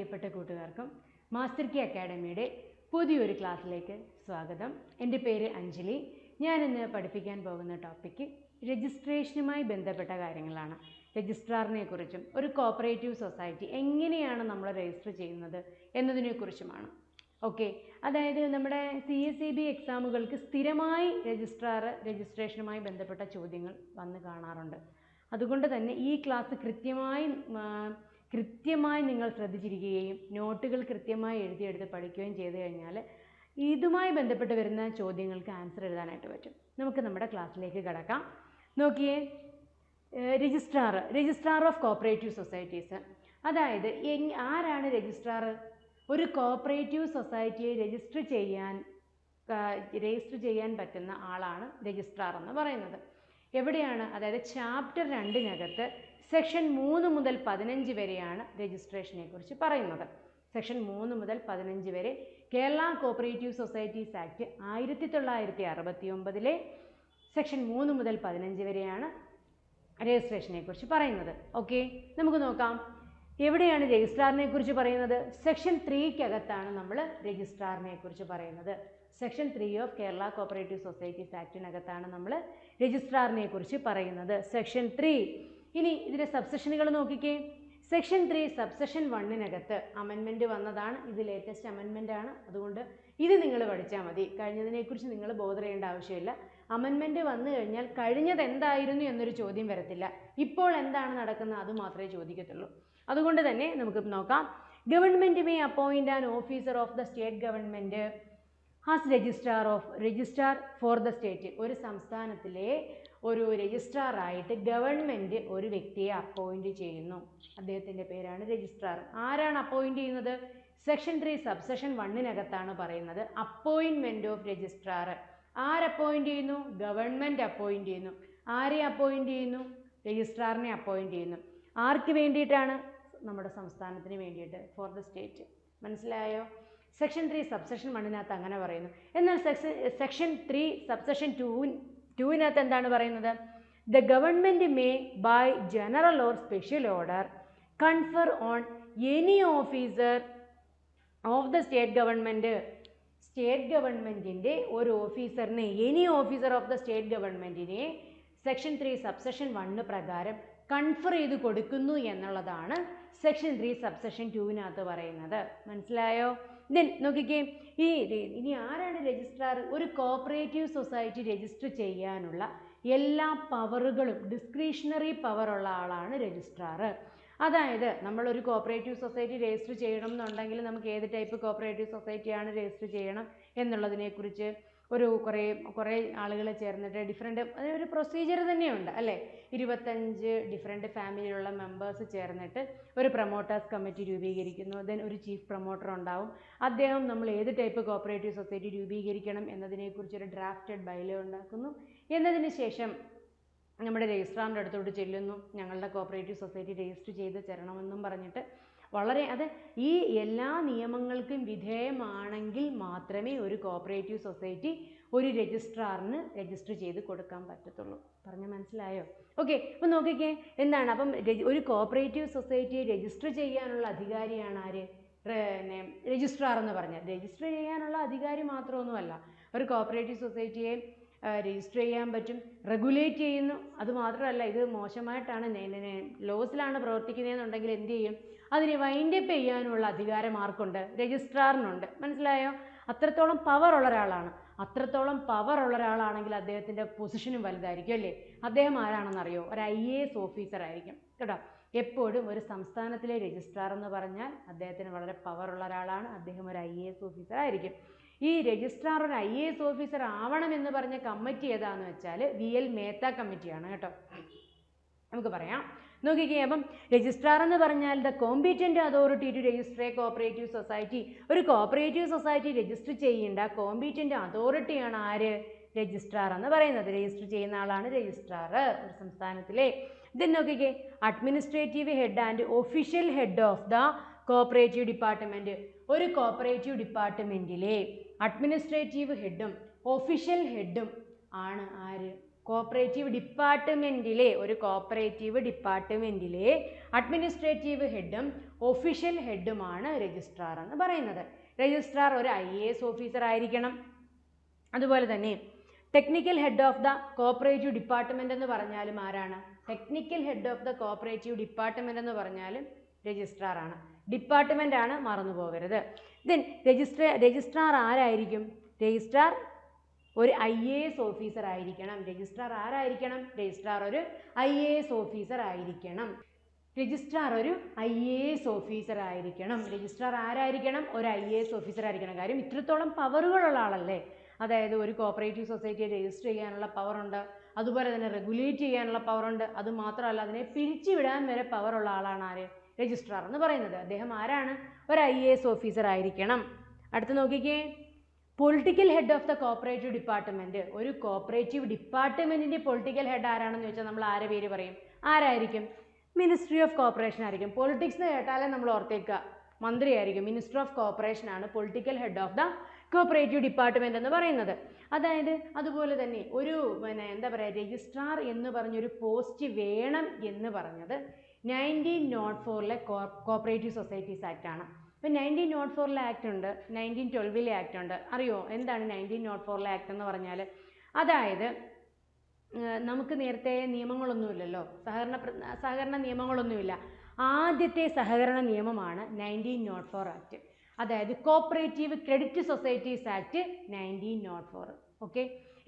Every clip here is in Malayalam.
പ്രിയപ്പെട്ട കൂട്ടുകാർക്കും മാസ്റ്റർ കി അക്കാഡമിയുടെ പുതിയൊരു ക്ലാസ്സിലേക്ക് സ്വാഗതം. എൻ്റെ പേര് അഞ്ജലി. ഞാനിന്ന് പഠിപ്പിക്കാൻ പോകുന്ന ടോപ്പിക്ക് രജിസ്ട്രേഷനുമായി ബന്ധപ്പെട്ട കാര്യങ്ങളാണ്. രജിസ്ട്രാറിനെ കുറിച്ചും ഒരു കോപ്പറേറ്റീവ് സൊസൈറ്റി എങ്ങനെയാണ് നമ്മൾ രജിസ്റ്റർ ചെയ്യുന്നത് എന്നതിനെക്കുറിച്ചുമാണ്. ഓക്കെ, അതായത് നമ്മുടെ CSEB എക്സാമുകൾക്ക് സ്ഥിരമായി രജിസ്ട്രേഷനുമായി ബന്ധപ്പെട്ട ചോദ്യങ്ങൾ വന്ന് കാണാറുണ്ട്. അതുകൊണ്ട് തന്നെ ഈ ക്ലാസ് കൃത്യമായി നിങ്ങൾ ശ്രദ്ധിച്ചിരിക്കുകയും നോട്ടുകൾ കൃത്യമായി എഴുതിയെടുത്ത് പഠിക്കുകയും ചെയ്തു കഴിഞ്ഞാൽ ഇതുമായി ബന്ധപ്പെട്ട് വരുന്ന ചോദ്യങ്ങൾക്ക് ആൻസർ എഴുതാനായിട്ട് പറ്റും. നമുക്ക് നമ്മുടെ ക്ലാസ്സിലേക്ക് കടക്കാം. നോക്കിയേ, രജിസ്ട്രാർ ഓഫ് കോപ്പറേറ്റീവ് സൊസൈറ്റീസ്. അതായത് ആരാണ് രജിസ്ട്രാർ? ഒരു കോപ്പറേറ്റീവ് സൊസൈറ്റിയെ രജിസ്റ്റർ ചെയ്യാൻ പറ്റുന്ന ആളാണ് രജിസ്ട്രാർ എന്ന് പറയുന്നത്. എവിടെയാണ്? അതായത് ചാപ്റ്റർ 2 സെക്ഷൻ 3 മുതൽ 15 വരെയാണ് രജിസ്ട്രേഷനെ കുറിച്ച് പറയുന്നത്. സെക്ഷൻ 3 മുതൽ 15 വരെ Kerala cooperative societies act 1969 section 3 മുതൽ 15 വരെയാണ് രജിസ്ട്രേഷനെ കുറിച്ച് പറയുന്നത്. ഓക്കെ, നമുക്ക് നോക്കാം. എവിടെയാണ് രജിസ്ട്രാറിനെ കുറിച്ച് പറയുന്നത്? സെക്ഷൻ 3 നമ്മൾ രജിസ്ട്രാറിനെ കുറിച്ച് പറയുന്നത്. Section 3 of Kerala cooperative societies ആക്ടിനകത്താണ് നമ്മൾ രജിസ്ട്രാറിനെ കുറിച്ച് പറയുന്നത്. സെക്ഷൻ 3. ഇനി ഇതിൻ്റെ സബ്സെഷനുകൾ നോക്കിക്കേ. സെക്ഷൻ 3 സബ്സെഷൻ 1 അമെൻമെൻറ്റ് വന്നതാണ്. ഇത് ലേറ്റസ്റ്റ് അമെൻമെൻ്റ് ആണ്. അതുകൊണ്ട് ഇത് നിങ്ങൾ പഠിച്ചാൽ മതി. കഴിഞ്ഞതിനെക്കുറിച്ച് നിങ്ങൾ ബോധർ ചെയ്യേണ്ട ആവശ്യമില്ല. അമെൻമെൻറ്റ് വന്നു കഴിഞ്ഞാൽ കഴിഞ്ഞത് എന്തായിരുന്നു എന്നൊരു ചോദ്യം വരത്തില്ല. ഇപ്പോൾ എന്താണ് നടക്കുന്നത് അത് മാത്രമേ ചോദിക്കത്തുള്ളൂ. അതുകൊണ്ട് തന്നെ നമുക്ക് നോക്കാം. Government may appoint an officer of the state government as registrar for the state. ഒരു സംസ്ഥാനത്തിലെ ഒരു രജിസ്ട്രാറായിട്ട് ഗവൺമെൻറ് ഒരു വ്യക്തിയെ അപ്പോയിൻറ്റ് ചെയ്യുന്നു. അദ്ദേഹത്തിൻ്റെ പേരാണ് രജിസ്ട്രാർ. ആരാണ് അപ്പോയിൻറ്റ് ചെയ്യുന്നത്? സെക്ഷൻ 3 സബ്സെഷൻ 1 പറയുന്നത് അപ്പോയിൻമെൻറ്റ് ഓഫ് രജിസ്ട്രാർ. ആരപ്പോയിൻറ്റ് ചെയ്യുന്നു? ഗവൺമെൻറ് അപ്പോയിൻറ്റ് ചെയ്യുന്നു. ആരെ അപ്പോയിൻറ്റ് ചെയ്യുന്നു? രജിസ്ട്രാറിനെ അപ്പോയിൻറ്റ് ചെയ്യുന്നു. ആർക്ക് വേണ്ടിയിട്ടാണ്? നമ്മുടെ സംസ്ഥാനത്തിന് വേണ്ടിയിട്ട്, ഫോർ ദ സ്റ്റേറ്റ്. മനസ്സിലായോ? സെക്ഷൻ 3 സബ്സെഷൻ 1 അങ്ങനെ പറയുന്നു. എന്നാൽ സെക്ഷൻ 3 സബ്സെഷൻ 2 എന്താണ് പറയുന്നത്? The government may by general or special order confer on any officer of the state government. State ഗവൺമെൻറ്റിൻ്റെ ഒരു ഓഫീസറിനെ, any officer of the state ഗവൺമെൻറ്റിനെ സെക്ഷൻ 3 സബ്സെഷൻ 1 പ്രകാരം കൺഫർ ചെയ്ത് കൊടുക്കുന്നു എന്നുള്ളതാണ് സെക്ഷൻ 3 സബ്സെഷൻ 2 പറയുന്നത്. മനസ്സിലായോ? ദെൻ നോക്കിക്കേ, ഇനി ആരാണ് രജിസ്ട്രാർ? ഒരു കോപ്പറേറ്റീവ് സൊസൈറ്റി രജിസ്റ്റർ ചെയ്യാനുള്ള എല്ലാ പവറുകളും, ഡിസ്ക്രിഷണറി പവറുള്ള ആളാണ് രജിസ്ട്രാർ. അതായത് നമ്മളൊരു കോപ്പറേറ്റീവ് സൊസൈറ്റി രജിസ്റ്റർ ചെയ്യണം എന്നുണ്ടെങ്കിൽ നമുക്ക് ഏത് ടൈപ്പ് കോപ്പറേറ്റീവ് സൊസൈറ്റിയാണ് രജിസ്റ്റർ ചെയ്യണം എന്നുള്ളതിനെക്കുറിച്ച് കുറേ ആളുകൾ ചേർന്നിട്ട് ഒരു പ്രൊസീജിയർ തന്നെയുണ്ട് അല്ലേ? 25 ഡിഫറെൻറ്റ് ഫാമിലിയിലുള്ള മെമ്പേഴ്സ് ചേർന്നിട്ട് ഒരു പ്രൊമോട്ടേഴ്സ് കമ്മിറ്റി രൂപീകരിക്കുന്നു. ദെൻ ഒരു ചീഫ് പ്രൊമോട്ടർ ഉണ്ടാവും. അദ്ദേഹം നമ്മൾ ഏത് ടൈപ്പ് കോപ്പറേറ്റീവ് സൊസൈറ്റി രൂപീകരിക്കണം എന്നതിനെക്കുറിച്ചൊരു ഡ്രാഫ്റ്റഡ് ബൈലോ ഉണ്ടാക്കുന്നു. എന്നതിന് ശേഷം നമ്മുടെ രജിസ്ട്രാറിൻ്റെ അടുത്തോട്ട് ചെല്ലുന്നു. ഞങ്ങളുടെ കോപ്പറേറ്റീവ് സൊസൈറ്റി രജിസ്റ്റർ ചെയ്ത് തരണമെന്നും പറഞ്ഞിട്ട് ഈ എല്ലാ നിയമങ്ങൾക്കും വിധേയമാണെങ്കിൽ മാത്രമേ ഒരു കോപ്പറേറ്റീവ് സൊസൈറ്റി ഒരു രജിസ്ട്രാറിന് രജിസ്റ്റർ ചെയ്ത് കൊടുക്കാൻ പറ്റത്തുള്ളൂ. പറഞ്ഞാൽ മനസ്സിലായോ? ഓക്കെ, അപ്പോൾ നോക്കിക്കേ, എന്താണ് അപ്പം ഒരു കോപ്പറേറ്റീവ് സൊസൈറ്റിയെ രജിസ്റ്റർ ചെയ്യാനുള്ള അധികാരിയാണ് ആര്? രജിസ്ട്രാർ എന്ന് പറഞ്ഞാൽ. രജിസ്റ്റർ ചെയ്യാനുള്ള അധികാരി മാത്രമൊന്നുമല്ല, ഒരു കോപ്പറേറ്റീവ് സൊസൈറ്റിയെ രജിസ്റ്റർ ചെയ്യാൻ പറ്റും, റെഗുലേറ്റ് ചെയ്യുന്നു. അതുമാത്രമല്ല, ഇത് മോശമായിട്ടാണ് ലോസിലാണ് പ്രവർത്തിക്കുന്നതെന്നുണ്ടെങ്കിൽ എന്ത് ചെയ്യും? അതിനെ വൈൻഡപ്പ് ചെയ്യാനുള്ള അധികാരം ആർക്കുണ്ട്? രജിസ്ട്രാറിനുണ്ട്. മനസ്സിലായോ? അത്രത്തോളം പവർ ഉള്ള ഒരാളാണെങ്കിൽ അദ്ദേഹത്തിൻ്റെ പൊസിഷനും വലുതായിരിക്കും അല്ലേ? അദ്ദേഹം ആരാണെന്നറിയോ? ഒരു IAS ഓഫീസർ ആയിരിക്കും കേട്ടോ. എപ്പോഴും ഒരു സംസ്ഥാനത്തിലെ രജിസ്ട്രാർ എന്ന് പറഞ്ഞാൽ അദ്ദേഹത്തിന് വളരെ പവറുള്ള ഒരാളാണ്. അദ്ദേഹം ഒരു IAS ഓഫീസർ ആയിരിക്കും. ഈ രജിസ്ട്രാർ ഒരു IAS ഓഫീസർ ആവണമെന്ന് പറഞ്ഞ കമ്മിറ്റി ഏതാണെന്ന് വെച്ചാൽ VL മേത്ത കമ്മിറ്റിയാണ് കേട്ടോ. നമുക്ക് പറയാം. നോക്കിക്കേ, അപ്പം രജിസ്ട്രാർ എന്ന് പറഞ്ഞാൽ the competent authority to register a cooperative society. ഒരു കോപ്പറേറ്റീവ് സൊസൈറ്റി രജിസ്റ്റർ ചെയ്യേണ്ട കോമ്പീറ്റൻ്റ് അതോറിറ്റിയാണ് ആര്? രജിസ്ട്രാർ എന്ന് പറയുന്നത്. രജിസ്റ്റർ ചെയ്യുന്ന ആളാണ് രജിസ്ട്രാർ ഒരു സംസ്ഥാനത്തിലെ. ഇത് നോക്കിക്കേ, administrative head and official head of the cooperative department. ഒരു കോപ്പറേറ്റീവ് ഡിപ്പാർട്ട്മെൻറ്റിലെ അഡ്മിനിസ്ട്രേറ്റീവ് ഹെഡും ഒഫീഷ്യൽ ഹെഡും ആണ് ആര്? കോപ്പറേറ്റീവ് ഡിപ്പാർട്ട്മെൻറ്റിലെ അഡ്മിനിസ്ട്രേറ്റീവ് ഹെഡും ഒഫീഷ്യൽ ഹെഡുമാണ് രജിസ്ട്രാർ എന്ന് പറയുന്നത്. രജിസ്ട്രാർ ഒരു IAS ഓഫീസർ ആയിരിക്കണം. അതുപോലെ തന്നെ technical head of the cooperative department എന്ന് പറഞ്ഞാലും ആരാണ്? Technical head of the cooperative department എന്ന് പറഞ്ഞാലും രജിസ്ട്രാർ ആണ്. ഡിപ്പാർട്ട്മെൻ്റ് ആണ്, മറന്നു പോകരുത്. ദെൻ രജിസ്ട്രാർ ആരായിരിക്കും? രജിസ്ട്രാർ ഒരു IAS ഓഫീസർ ആയിരിക്കണം. രജിസ്ട്രാർ ആരായിരിക്കണം? രജിസ്ട്രാർ ഒരു IAS ഓഫീസർ ആയിരിക്കണം. രജിസ്ട്രാർ ഒരു IAS ഓഫീസർ ആയിരിക്കണം. രജിസ്ട്രാർ ആരായിരിക്കണം? ഒരു IAS ഓഫീസർ ആയിരിക്കണം. കാര്യം ഇത്രത്തോളം പവറുകളുള്ള ആളല്ലേ. അതായത് ഒരു കോപ്പറേറ്റീവ് സൊസൈറ്റിയെ രജിസ്റ്റർ ചെയ്യാനുള്ള പവറുണ്ട്, അതുപോലെ തന്നെ റെഗുലേറ്റ് ചെയ്യാനുള്ള പവറുണ്ട്, അതുമാത്രമല്ല അതിനെ പിരിച്ചുവിടാൻ വരെ പവറുള്ള ആളാണ് ആര്? രജിസ്ട്രാർ എന്ന് പറയുന്നത്. അദ്ദേഹം ആരാണ്? ഒരു IAS ഓഫീസർ ആയിരിക്കണം. അടുത്ത് നോക്കിക്കേ, political head of the cooperative department. ഒരു കോപ്പറേറ്റീവ് ഡിപ്പാർട്ട്മെൻറ്റിൻ്റെ പൊളിറ്റിക്കൽ ഹെഡ് ആരാണെന്ന് ചോദിച്ചാൽ നമ്മൾ ആരെ പേര് പറയും? ആരായിരിക്കും? മിനിസ്ട്രി ഓഫ് കോർപ്പറേഷൻ ആയിരിക്കും. പൊളിറ്റിക്സ് എന്ന് കേട്ടാലേ നമ്മൾ ഓർത്തേക്കുക, മന്ത്രിയായിരിക്കും. മിനിസ്റ്റർ ഓഫ് കോർപ്പറേഷൻ ആണ് political head of the cooperative department എന്ന് പറയുന്നത്. അതായത് അതുപോലെ തന്നെ ഒരു എന്താ പറയുക, രജിസ്ട്രാർ എന്ന് പറഞ്ഞൊരു പോസ്റ്റ് വേണം എന്ന് പറഞ്ഞത് 1904 കോപ്പറേറ്റീവ് സൊസൈറ്റീസ് ആക്ട് ആണ്. ഇപ്പം 1904 ആക്ട് ഉണ്ട്, 1912 ആക്ട് ഉണ്ട്. അറിയോ എന്താണ് 1904 ആക്ട് എന്ന് പറഞ്ഞാൽ? അതായത് നമുക്ക് നേരത്തെ നിയമങ്ങളൊന്നുമില്ലല്ലോ, സഹകരണ നിയമങ്ങളൊന്നുമില്ല. ആദ്യത്തെ സഹകരണ നിയമമാണ് 1904 ആക്ട്. അതായത് cooperative credit societies act 1904. Okay,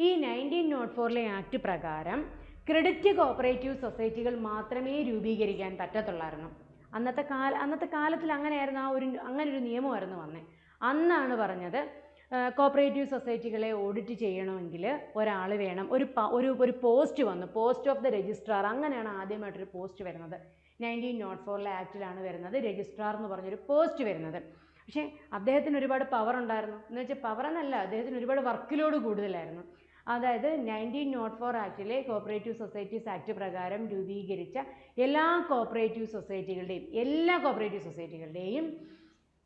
ഈ 1904 ആക്ട് പ്രകാരം ക്രെഡിറ്റ് കോപ്പറേറ്റീവ് സൊസൈറ്റികൾ മാത്രമേ രൂപീകരിക്കാൻ പറ്റത്തുള്ളായിരുന്നു. അന്നത്തെ കാലത്തിൽ അങ്ങനെയായിരുന്നു, അങ്ങനൊരു നിയമമായിരുന്നു വന്നേ. അന്നാണ് പറഞ്ഞത് കോപ്പറേറ്റീവ് സൊസൈറ്റികളെ ഓഡിറ്റ് ചെയ്യണമെങ്കിൽ ഒരാൾ വേണം, ഒരു പോസ്റ്റ് വന്നു, പോസ്റ്റ് ഓഫ് ദ രജിസ്ട്രാർ. അങ്ങനെയാണ് ആദ്യമായിട്ടൊരു പോസ്റ്റ് വരുന്നത്. 1904 ആക്ടിലാണ് വരുന്നത് രജിസ്ട്രാർ എന്ന് പറഞ്ഞൊരു പോസ്റ്റ് വരുന്നത്. പക്ഷേ അദ്ദേഹത്തിന് ഒരുപാട് പവർ ഉണ്ടായിരുന്നു. എന്ന് വെച്ചാൽ പവർ എന്നല്ല, അദ്ദേഹത്തിന് ഒരുപാട് വർക്ക് ലോഡ് കൂടുതലായിരുന്നു. അതായത് 1904 ആക്ടിലെ കോപ്പറേറ്റീവ് സൊസൈറ്റീസ് ആക്ട് പ്രകാരം രൂപീകരിച്ച എല്ലാ കോപ്പറേറ്റീവ് സൊസൈറ്റികളുടെയും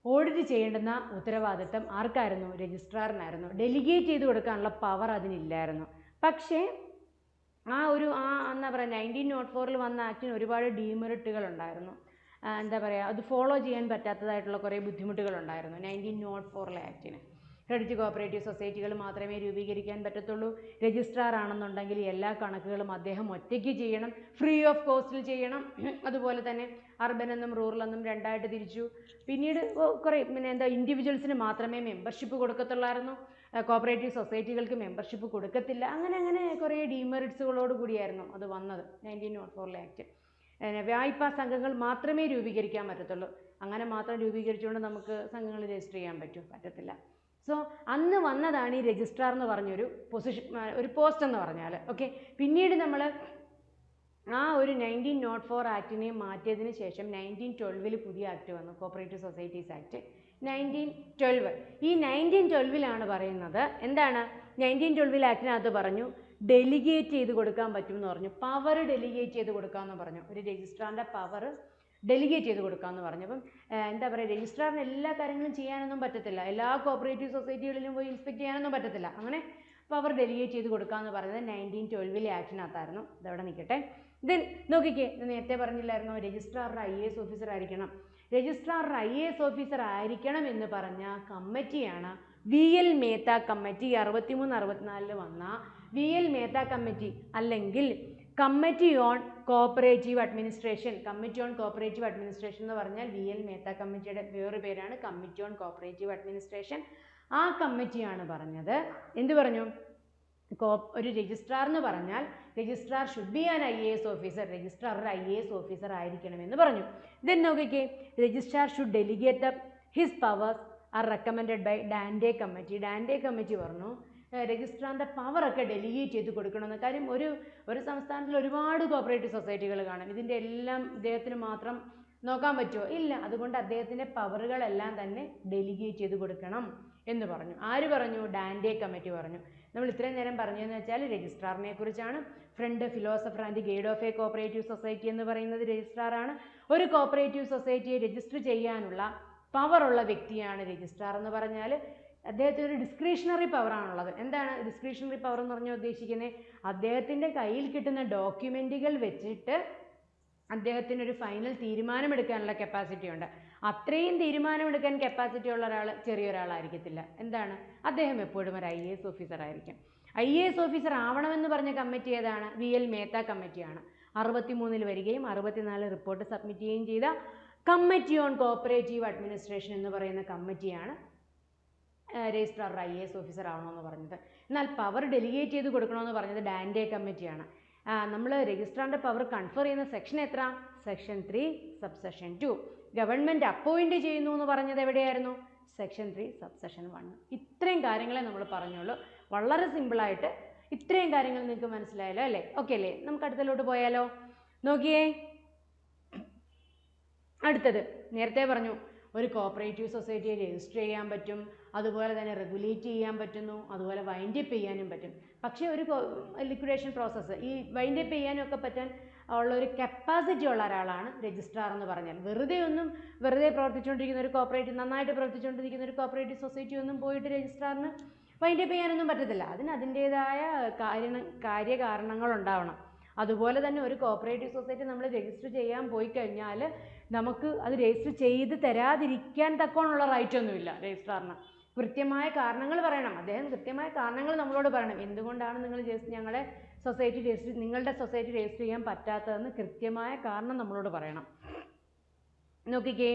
ഓഡിറ്റ് ചെയ്യേണ്ടുന്ന ഉത്തരവാദിത്തം ആർക്കായിരുന്നു? രജിസ്ട്രാറിനായിരുന്നു. ഡെലിഗേറ്റ് ചെയ്ത് കൊടുക്കാനുള്ള പവർ അതിനില്ലായിരുന്നു. പക്ഷേ എന്താ പറയുക, 1904 വന്ന ആക്ടിന് ഒരുപാട് ഡീമെറിറ്റുകൾ ഉണ്ടായിരുന്നു. എന്താ പറയുക, അത് ഫോളോ ചെയ്യാൻ പറ്റാത്തതായിട്ടുള്ള കുറേ ബുദ്ധിമുട്ടുകളുണ്ടായിരുന്നു 1904 ആക്ടിന്. ക്രെഡിറ്റ് കോപ്പറേറ്റീവ് സൊസൈറ്റികൾ മാത്രമേ രൂപീകരിക്കാൻ പറ്റത്തുള്ളൂ. രജിസ്ട്രാർ ആണെന്നുണ്ടെങ്കിൽ എല്ലാ കണക്കുകളും അദ്ദേഹം ഒറ്റയ്ക്ക് ചെയ്യണം, ഫ്രീ ഓഫ് കോസ്റ്റിൽ ചെയ്യണം. അതുപോലെ തന്നെ അർബൻ എന്നും റൂറൽ എന്നും രണ്ടായിട്ട് തിരിച്ചു. പിന്നീട് കുറേ ഇൻഡിവിജ്വൽസിന് മാത്രമേ മെമ്പർഷിപ്പ് കൊടുക്കത്തുള്ളായിരുന്നു, കോപ്പറേറ്റീവ് സൊസൈറ്റികൾക്ക് മെമ്പർഷിപ്പ് കൊടുക്കത്തില്ല. അങ്ങനെ കുറേ ഡീമെറിറ്റ്സുകളോട് കൂടിയായിരുന്നു അത് വന്നത് 1904 ആക്ട്. വായ്പാ സംഘങ്ങൾ മാത്രമേ രൂപീകരിക്കാൻ പറ്റത്തുള്ളൂ. അങ്ങനെ മാത്രം രൂപീകരിച്ചുകൊണ്ട് നമുക്ക് സംഘങ്ങൾ രജിസ്റ്റർ ചെയ്യാൻ പറ്റത്തില്ല. സോ അന്ന് വന്നതാണ് ഈ രജിസ്ട്രാർ എന്ന് പറഞ്ഞൊരു ഒരു പോസ്റ്റ് എന്ന് പറഞ്ഞാൽ. ഓക്കെ, പിന്നീട് നമ്മൾ ഒരു 1904 ആക്ടിനെ മാറ്റിയതിന് ശേഷം 1912 പുതിയ ആക്ട് വന്നു, കോപ്പറേറ്റീവ് സൊസൈറ്റീസ് ആക്ട് 1912. ഈ 1912 പറയുന്നത് എന്താണ്? 1912 ആക്ടിനകത്ത് പറഞ്ഞു ഡെലിഗേറ്റ് ചെയ്ത് കൊടുക്കാൻ പറ്റുമെന്ന് പറഞ്ഞു. പവർ ഡെലിഗേറ്റ് ചെയ്ത് കൊടുക്കാമെന്ന് പറഞ്ഞു. ഒരു രജിസ്ട്രാറിൻ്റെ പവർ ഡെലിഗേറ്റ് ചെയ്ത് കൊടുക്കാമെന്ന് പറഞ്ഞു. അപ്പം എന്താ പറയുക, രജിസ്ട്രാറിന് എല്ലാ കാര്യങ്ങളും ചെയ്യാനൊന്നും പറ്റത്തില്ല, എല്ലാ കോപ്പറേറ്റീവ് സൊസൈറ്റികളിലും പോയി ഇൻസ്പെക്ട് ചെയ്യാനൊന്നും പറ്റത്തില്ല. അങ്ങനെ പവർ ഡെലിഗേറ്റ് ചെയ്ത് കൊടുക്കാമെന്ന് പറയുന്നത് 1912 ആക്ടിനകത്തായിരുന്നു. ഇതവിടെ നിൽക്കട്ടെ. ദെൻ നോക്കിക്കേ, നേരത്തെ പറഞ്ഞില്ലായിരുന്നോ രജിസ്ട്രാർ IAS ഓഫീസർ ആയിരിക്കണം. രജിസ്ട്രാർ IAS ഓഫീസർ ആയിരിക്കണം എന്ന് പറഞ്ഞ കമ്മിറ്റിയാണ് VL മേത്ത കമ്മിറ്റി. 63-64 വന്ന VL മേത്ത കമ്മിറ്റി, അല്ലെങ്കിൽ committee on cooperative administration. Committee on cooperative administration എന്ന് പറഞ്ഞാൽ VL മേത്ത കമ്മിറ്റിയുടെ വേറൊരു പേരാണ് കമ്മിറ്റി ഓൺ കോപ്പറേറ്റീവ് അഡ്മിനിസ്ട്രേഷൻ. ആ കമ്മിറ്റിയാണ് പറഞ്ഞത്, എന്ത് പറഞ്ഞു? ഒരു രജിസ്ട്രാർ എന്ന് പറഞ്ഞാൽ registrar should be an IAS officer. Registrar ഒരു IAS ഓഫീസർ ആയിരിക്കണമെന്ന് പറഞ്ഞു. ദെൻ നോക്കിക്കേ, registrar should delegate the his powers are recommended by Dande committee. Dande committee പറഞ്ഞു രജിസ്ട്രാറിൻ്റെ പവറൊക്കെ ഡെലിഗേറ്റ് ചെയ്ത് കൊടുക്കണമെന്ന്. കാര്യം ഒരു സംസ്ഥാനത്തിൽ ഒരുപാട് കോപ്പറേറ്റീവ് സൊസൈറ്റികൾ കാണും. ഇതിൻ്റെ എല്ലാം ഇദ്ദേഹത്തിന് മാത്രം നോക്കാൻ പറ്റുമോ? ഇല്ല. അതുകൊണ്ട് അദ്ദേഹത്തിൻ്റെ പവറുകളെല്ലാം തന്നെ ഡെലിഗേറ്റ് ചെയ്ത് കൊടുക്കണം എന്ന് പറഞ്ഞു. ആര് പറഞ്ഞു? ഡാൻഡേ കമ്മിറ്റി പറഞ്ഞു. നമ്മൾ ഇത്രയും നേരം പറഞ്ഞതെന്ന് വെച്ചാൽ രജിസ്ട്രാറിനെ കുറിച്ചാണ്. Friend, philosopher and guide of a cooperative society എന്ന് പറയുന്നത് രജിസ്ട്രാറാണ്. ഒരു കോപ്പറേറ്റീവ് സൊസൈറ്റിയെ രജിസ്റ്റർ ചെയ്യാനുള്ള പവറുള്ള വ്യക്തിയാണ് രജിസ്ട്രാർ എന്ന് പറഞ്ഞാൽ. അദ്ദേഹത്തിന് ഒരു ഡിസ്ക്രിഷണറി പവറാണുള്ളത്. എന്താണ് ഡിസ്ക്രിഷണറി പവർ എന്ന് പറഞ്ഞാൽ ഉദ്ദേശിക്കുന്നത്? അദ്ദേഹത്തിൻ്റെ കയ്യിൽ കിട്ടുന്ന ഡോക്യുമെൻറ്റുകൾ വെച്ചിട്ട് അദ്ദേഹത്തിന് ഒരു ഫൈനൽ തീരുമാനമെടുക്കാനുള്ള കപ്പാസിറ്റി ഉണ്ട്. അത്രയും തീരുമാനമെടുക്കാൻ കപ്പാസിറ്റി ഉള്ള ഒരാൾ ചെറിയൊരാളായിരിക്കത്തില്ല. എന്താണ്? അദ്ദേഹം എപ്പോഴും ഒരു IAS ഓഫീസർ ആയിരിക്കും. IAS ഓഫീസർ ആവണമെന്ന് പറഞ്ഞ കമ്മിറ്റി ഏതാണ്? VL മേത്ത കമ്മിറ്റിയാണ്. 63 വരികയും 64 റിപ്പോർട്ട് സബ്മിറ്റ് ചെയ്യുകയും ചെയ്ത കമ്മിറ്റി ഓൺ കോപ്പറേറ്റീവ് അഡ്മിനിസ്ട്രേഷൻ എന്ന് പറയുന്ന കമ്മിറ്റിയാണ് രജിസ്ട്രാർ IAS ഓഫീസർ ആവണമെന്ന് പറഞ്ഞത്. എന്നാൽ പവർ ഡെലിഗേറ്റ് ചെയ്ത് കൊടുക്കണമെന്ന് പറഞ്ഞത് ഡാൻഡേ കമ്മിറ്റിയാണ്. നമ്മൾ രജിസ്ട്രാറിൻ്റെ പവർ കൺഫർ ചെയ്യുന്ന സെക്ഷൻ എത്ര? Section 3 subsection 2. ഗവൺമെൻറ് അപ്പോയിൻറ്റ് ചെയ്യുന്നു എന്ന് പറഞ്ഞത് എവിടെയായിരുന്നു? Section 3 subsection 1. ഇത്രയും കാര്യങ്ങളെ നമ്മൾ പറഞ്ഞുള്ളൂ. വളരെ സിമ്പിളായിട്ട് ഇത്രയും കാര്യങ്ങൾ നിങ്ങൾക്ക് മനസ്സിലായല്ലോ അല്ലേ? ഓക്കെ അല്ലേ? നമുക്ക് അടുത്തതിലോട്ട് പോയാലോ? നോക്കിയേ, അടുത്തത് നേരത്തെ പറഞ്ഞു ഒരു കോപ്പറേറ്റീവ് സൊസൈറ്റിയെ രജിസ്റ്റർ ചെയ്യാൻ പറ്റും, അതുപോലെ തന്നെ റെഗുലേറ്റ് ചെയ്യാൻ പറ്റുന്നു, അതുപോലെ വൈൻഡപ്പ് ചെയ്യാനും പറ്റും. പക്ഷേ ഒരു ലിക്വിഡേഷൻ പ്രോസസ്സ് ഈ വൈൻഡപ്പ് ചെയ്യാനും ഒക്കെ പറ്റാൻ ഉള്ള ഒരു കപ്പാസിറ്റി ഉള്ള ഒരാളാണ് രജിസ്ട്രാർ എന്ന് പറഞ്ഞാൽ. വെറുതെ പ്രവർത്തിച്ചുകൊണ്ടിരിക്കുന്ന ഒരു കോപ്പറേറ്റീവ്, നന്നായിട്ട് പ്രവർത്തിച്ചുകൊണ്ടിരിക്കുന്ന ഒരു കോപ്പറേറ്റീവ് സൊസൈറ്റി ഒന്നും പോയിട്ട് രജിസ്ട്രാറിന് വൈൻഡപ്പ് ചെയ്യാനൊന്നും പറ്റത്തില്ല. അതിൻ്റേതായ കാര്യകാരണങ്ങൾ ഉണ്ടാവണം. അതുപോലെ തന്നെ ഒരു കോപ്പറേറ്റീവ് സൊസൈറ്റി നമ്മൾ രജിസ്റ്റർ ചെയ്യാൻ പോയി കഴിഞ്ഞാൽ നമുക്ക് അത് രജിസ്റ്റർ ചെയ്ത് തരാതിരിക്കാൻ തക്കോണുള്ള റൈറ്റ് ഒന്നുമില്ല രജിസ്ട്രാറിന്. കൃത്യമായ കാരണങ്ങൾ പറയണം. അദ്ദേഹം കൃത്യമായ കാരണങ്ങൾ നമ്മളോട് പറയണം. എന്തുകൊണ്ടാണ് നിങ്ങൾ നിങ്ങളുടെ സൊസൈറ്റി രജിസ്റ്റർ ചെയ്യാൻ പറ്റാത്തതെന്ന് കൃത്യമായ കാരണം നമ്മളോട് പറയണം. നോക്കിക്കേ,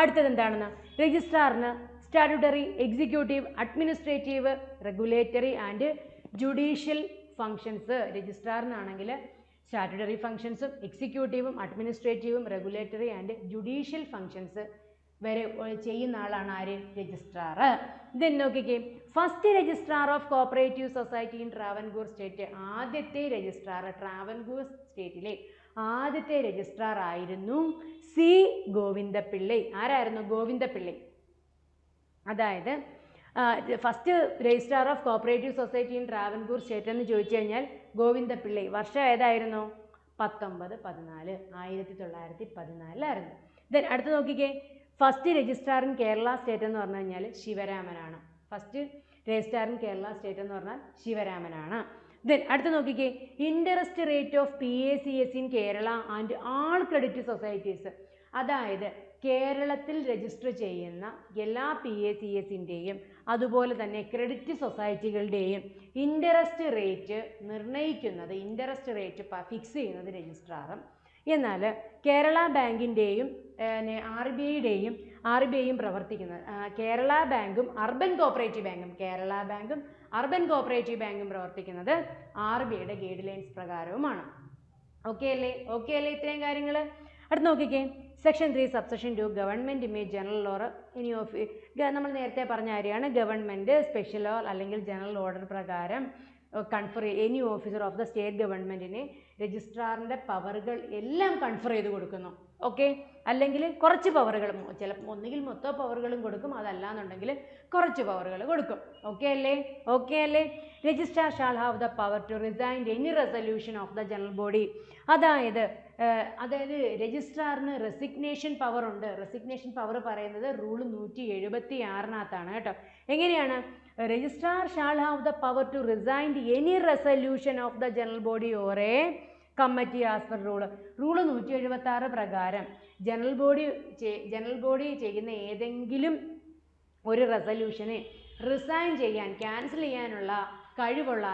അടുത്തത് എന്താണെന്ന്? രജിസ്ട്രാറിന് statutory, executive, administrative, regulatory and judicial functions. രജിസ്ട്രാറിനാണെങ്കിൽ സ്റ്റാറ്റ്യൂട്ടറി ഫങ്ഷൻസും എക്സിക്യൂട്ടീവും അഡ്മിനിസ്ട്രേറ്റീവും റെഗുലേറ്ററി ആൻഡ് ജുഡീഷ്യൽ ഫങ്ഷൻസ് വരെ ചെയ്യുന്ന ആളാണ് ആര്? രജിസ്ട്രാർ. ദെൻ നോക്കിക്കേ, first registrar of cooperative society in Travancore state. ആദ്യത്തെ രജിസ്ട്രാർ, ട്രാവൻകൂർ സ്റ്റേറ്റിലെ ആദ്യത്തെ രജിസ്ട്രാർ ആയിരുന്നു C. ഗോവിന്ദപിള്ളൈ. ആരായിരുന്നു? ഗോവിന്ദപിള്ളൈ. അതായത് first registrar of cooperative society in Travancore state എന്ന് ചോദിച്ചു കഴിഞ്ഞാൽ ഗോവിന്ദപിള്ളൈ. വർഷം ഏതായിരുന്നു? 1914, 1914 ദെൻ അടുത്ത് നോക്കിക്കേ, first registrar in Kerala state എന്ന് പറഞ്ഞു കഴിഞ്ഞാൽ ശിവരാമനാണ്. First registrar in Kerala state എന്ന് പറഞ്ഞാൽ ശിവരാമനാണ്. ദെൻ അടുത്ത് നോക്കിക്കേ, interest rate of PACS in Kerala and all credit societies. അതായത് കേരളത്തിൽ രജിസ്റ്റർ ചെയ്യുന്ന എല്ലാ PACSൻ്റെയും അതുപോലെ തന്നെ ക്രെഡിറ്റ് സൊസൈറ്റികളുടെയും ഇൻട്രസ്റ്റ് റേറ്റ് നിർണ്ണയിക്കുന്നത്, ഇൻട്രസ്റ്റ് റേറ്റ് ഫിക്സ് ചെയ്യുന്നത് രജിസ്ട്രാറും. എന്നാൽ കേരള ബാങ്കിൻ്റെയും RBIയും പ്രവർത്തിക്കുന്നത്, കേരള ബാങ്കും അർബൻ കോപ്പറേറ്റീവ് ബാങ്കും പ്രവർത്തിക്കുന്നത് RBIയുടെ ഗൈഡ് ലൈൻസ് പ്രകാരവുമാണ്. ഓക്കെ അല്ലേ? ഇത്രയും കാര്യങ്ങൾ. അടുത്ത് നോക്കിക്കേ, section 3 subsection 2 government may general order ഇനി നമ്മൾ നേരത്തെ പറഞ്ഞ കാര്യമാണ്. ഗവൺമെൻറ് സ്പെഷ്യൽ ഓർ അല്ലെങ്കിൽ ജനറൽ ഓർഡർ പ്രകാരം confer any officer of the state ഗവൺമെൻറ്റിനെ രജിസ്ട്രാറിൻ്റെ പവറുകൾ എല്ലാം കൺഫർ ചെയ്ത് കൊടുക്കുന്നു. ഓക്കെ, അല്ലെങ്കിൽ കുറച്ച് പവറുകൾ, ചിലപ്പോൾ ഒന്നുകിൽ മൊത്തം പവറുകളും കൊടുക്കും, അതല്ലാന്നുണ്ടെങ്കിൽ കുറച്ച് പവറുകൾ കൊടുക്കും. ഓക്കെ അല്ലേ? Registrar shall have the power to resign any resolution of the general body. അതായത് രജിസ്ട്രാറിന് റെസിഗ്നേഷൻ പവർ ഉണ്ട്. റെസിഗ്നേഷൻ പവർ പറയുന്നത് റൂൾ 176 കേട്ടോ. എങ്ങനെയാണ്? Registrar shall have the power to resign any resolution of the general body or a committee as per rule 176 പ്രകാരം ജനറൽ ബോഡി ചെയ്യുന്ന ഏതെങ്കിലും ഒരു റെസൊല്യൂഷനെ റിസൈൻ ചെയ്യാൻ, ക്യാൻസൽ ചെയ്യാനുള്ള കഴിവുള്ള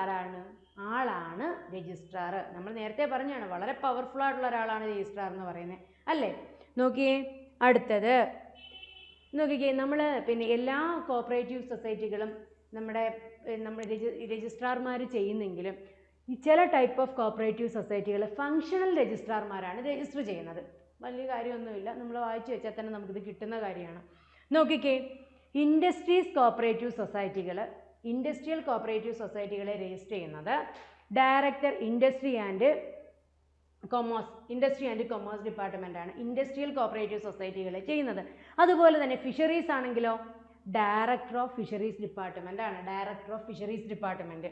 ആളാണ് രജിസ്ട്രാർ. നമ്മൾ നേരത്തെ പറഞ്ഞാണ് വളരെ പവർഫുൾ ആയിട്ടുള്ള ഒരാളാണ് രജിസ്ട്രാർ എന്ന് പറയുന്നത് അല്ലേ? നോക്കിയേ, അടുത്തത് നോക്കിക്കേ, നമ്മൾ പിന്നെ എല്ലാ കോപ്പറേറ്റീവ് സൊസൈറ്റികളും നമ്മുടെ രജിസ്ട്രാർമാർ ചെയ്യുന്നെങ്കിലും ചില ടൈപ്പ് ഓഫ് കോപ്പറേറ്റീവ് സൊസൈറ്റികൾ ഫങ്ഷണൽ രജിസ്ട്രാർമാരാണ് രജിസ്റ്റർ ചെയ്യുന്നത്. വലിയ കാര്യമൊന്നുമില്ല, നമ്മൾ വായിച്ചു വെച്ചാൽ തന്നെ നമുക്കിത് കിട്ടുന്ന കാര്യമാണ്. നോക്കിക്കേ, ഇൻഡസ്ട്രിയൽ കോപ്പറേറ്റീവ് സൊസൈറ്റികളെ രജിസ്റ്റർ ചെയ്യുന്നത് ഡയറക്ടർ ഇൻഡസ്ട്രി ആൻഡ് കൊമേഴ്സ് ഡിപ്പാർട്ട്മെൻറ്റാണ്. ഇൻഡസ്ട്രിയൽ കോപ്പറേറ്റീവ് സൊസൈറ്റികളെ ചെയ്യുന്നത്. അതുപോലെ തന്നെ ഫിഷറീസ് ആണെങ്കിലോ director of fisheries department.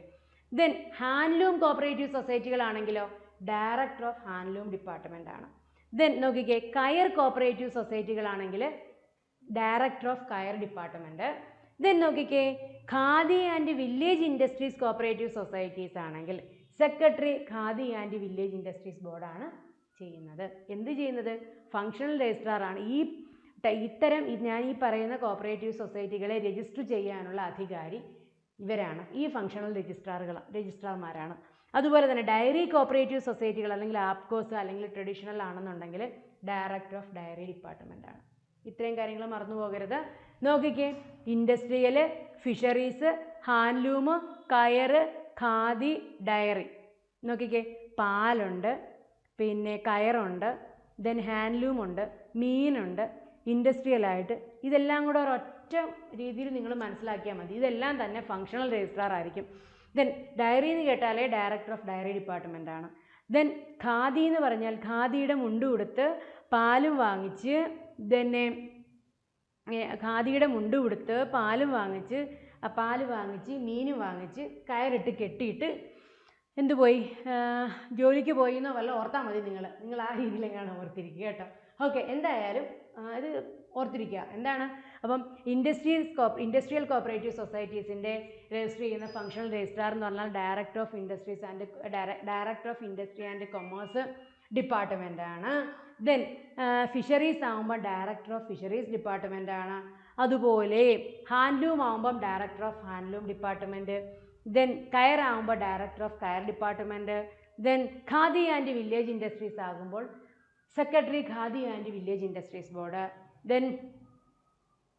Then handloom cooperative സൊസൈറ്റികളാണെങ്കിലോ ഡയറക്ടർ ഓഫ് ഹാൻഡ്ലൂം ഡിപ്പാർട്ട്മെൻ്റ് ആണ്. ദെൻ നോക്കിക്കേ, കയർ കോപ്പറേറ്റീവ് സൊസൈറ്റികളാണെങ്കിൽ director of coir department. Then നോക്കിക്കേ, khadi and village industries cooperative societies ആണെങ്കിൽ secretary khadi and village industries ബോർഡാണ് ചെയ്യുന്നത്. എന്ത് ചെയ്യുന്നത്? ഫങ്ഷണൽ രജിസ്ട്രാർ ആണ്. ഇത്തരം ഞാൻ ഈ പറയുന്ന കോപ്പറേറ്റീവ് സൊസൈറ്റികളെ രജിസ്റ്റർ ചെയ്യാനുള്ള അധികാരി ഇവരാണ്, ഈ ഫങ്ഷണൽ രജിസ്ട്രാർമാരാണ്. അതുപോലെ തന്നെ ഡയറി കോപ്പറേറ്റീവ് സൊസൈറ്റികൾ അല്ലെങ്കിൽ ആപ്കോസ് അല്ലെങ്കിൽ ട്രഡീഷണൽ ആണെന്നുണ്ടെങ്കിൽ ഡയറക്ടർ ഓഫ് ഡയറി ഡിപ്പാർട്ട്മെൻ്റ് ആണ്. ഇത്രയും കാര്യങ്ങൾ മറന്നു പോകരുത്. നോക്കിക്കേ, ഇൻഡസ്ട്രിയൽ, ഫിഷറീസ്, ഹാൻഡ്ലൂം, കയറ്, ഖാദി, ഡയറി. നോക്കിക്കേ, പാലുണ്ട്, പിന്നെ കയറുണ്ട്, ദെൻ ഹാൻഡ്ലൂം ഉണ്ട്, മീനുണ്ട്, ഇൻഡസ്ട്രിയലായിട്ട്. ഇതെല്ലാം കൂടെ ഒരൊറ്റ രീതിയിൽ നിങ്ങൾ മനസ്സിലാക്കിയാൽ മതി. ഇതെല്ലാം തന്നെ ഫങ്ഷണൽ രജിസ്ട്രാർ ആയിരിക്കും. ദെൻ ഡയറി എന്ന് കേട്ടാലേ ഡയറക്ടർ ഓഫ് ഡയറി ഡിപ്പാർട്ട്മെൻ്റ് ആണ്. ദെൻ ഖാദി എന്ന് പറഞ്ഞാൽ ഖാദിയുടെ മുണ്ട് കൊടുത്ത് പാലും വാങ്ങിച്ച്, തന്നെ ഖാദിയുടെ മുണ്ട് കൊടുത്ത് പാലും വാങ്ങിച്ച് മീനും വാങ്ങിച്ച് കയറിട്ട് കെട്ടിയിട്ട് എന്ത് പോയി, ജോലിക്ക് പോയി എന്നോ വല്ല ഓർത്താൽ മതി. നിങ്ങൾ ആ രീതിയിലെങ്ങാണ് ഓർത്തിരിക്കുക കേട്ടോ. ഓക്കെ, എന്തായാലും ഇത് ഓർത്തിരിക്കുക. എന്താണ് അപ്പം ഇൻഡസ്ട്രിയൽ കോപ്പറേറ്റീവ് സൊസൈറ്റീസിൻ്റെ രജിസ്റ്റർ ചെയ്യുന്ന ഫങ്ഷണൽ രജിസ്ട്രാർ എന്ന് പറഞ്ഞാൽ director of industry and commerce department ആണ്. ദെൻ ഫിഷറീസ് ആകുമ്പോൾ ഡയറക്ടർ ഓഫ് ഫിഷറീസ് ഡിപ്പാർട്ട്മെൻ്റ് ആണ്. അതുപോലെ ഹാൻഡ്ലൂം ആകുമ്പം director of handloom department. Then കയറാകുമ്പോൾ director of coir department. Then khadi and village industries ആകുമ്പോൾ secretary khadi and village industries board. Then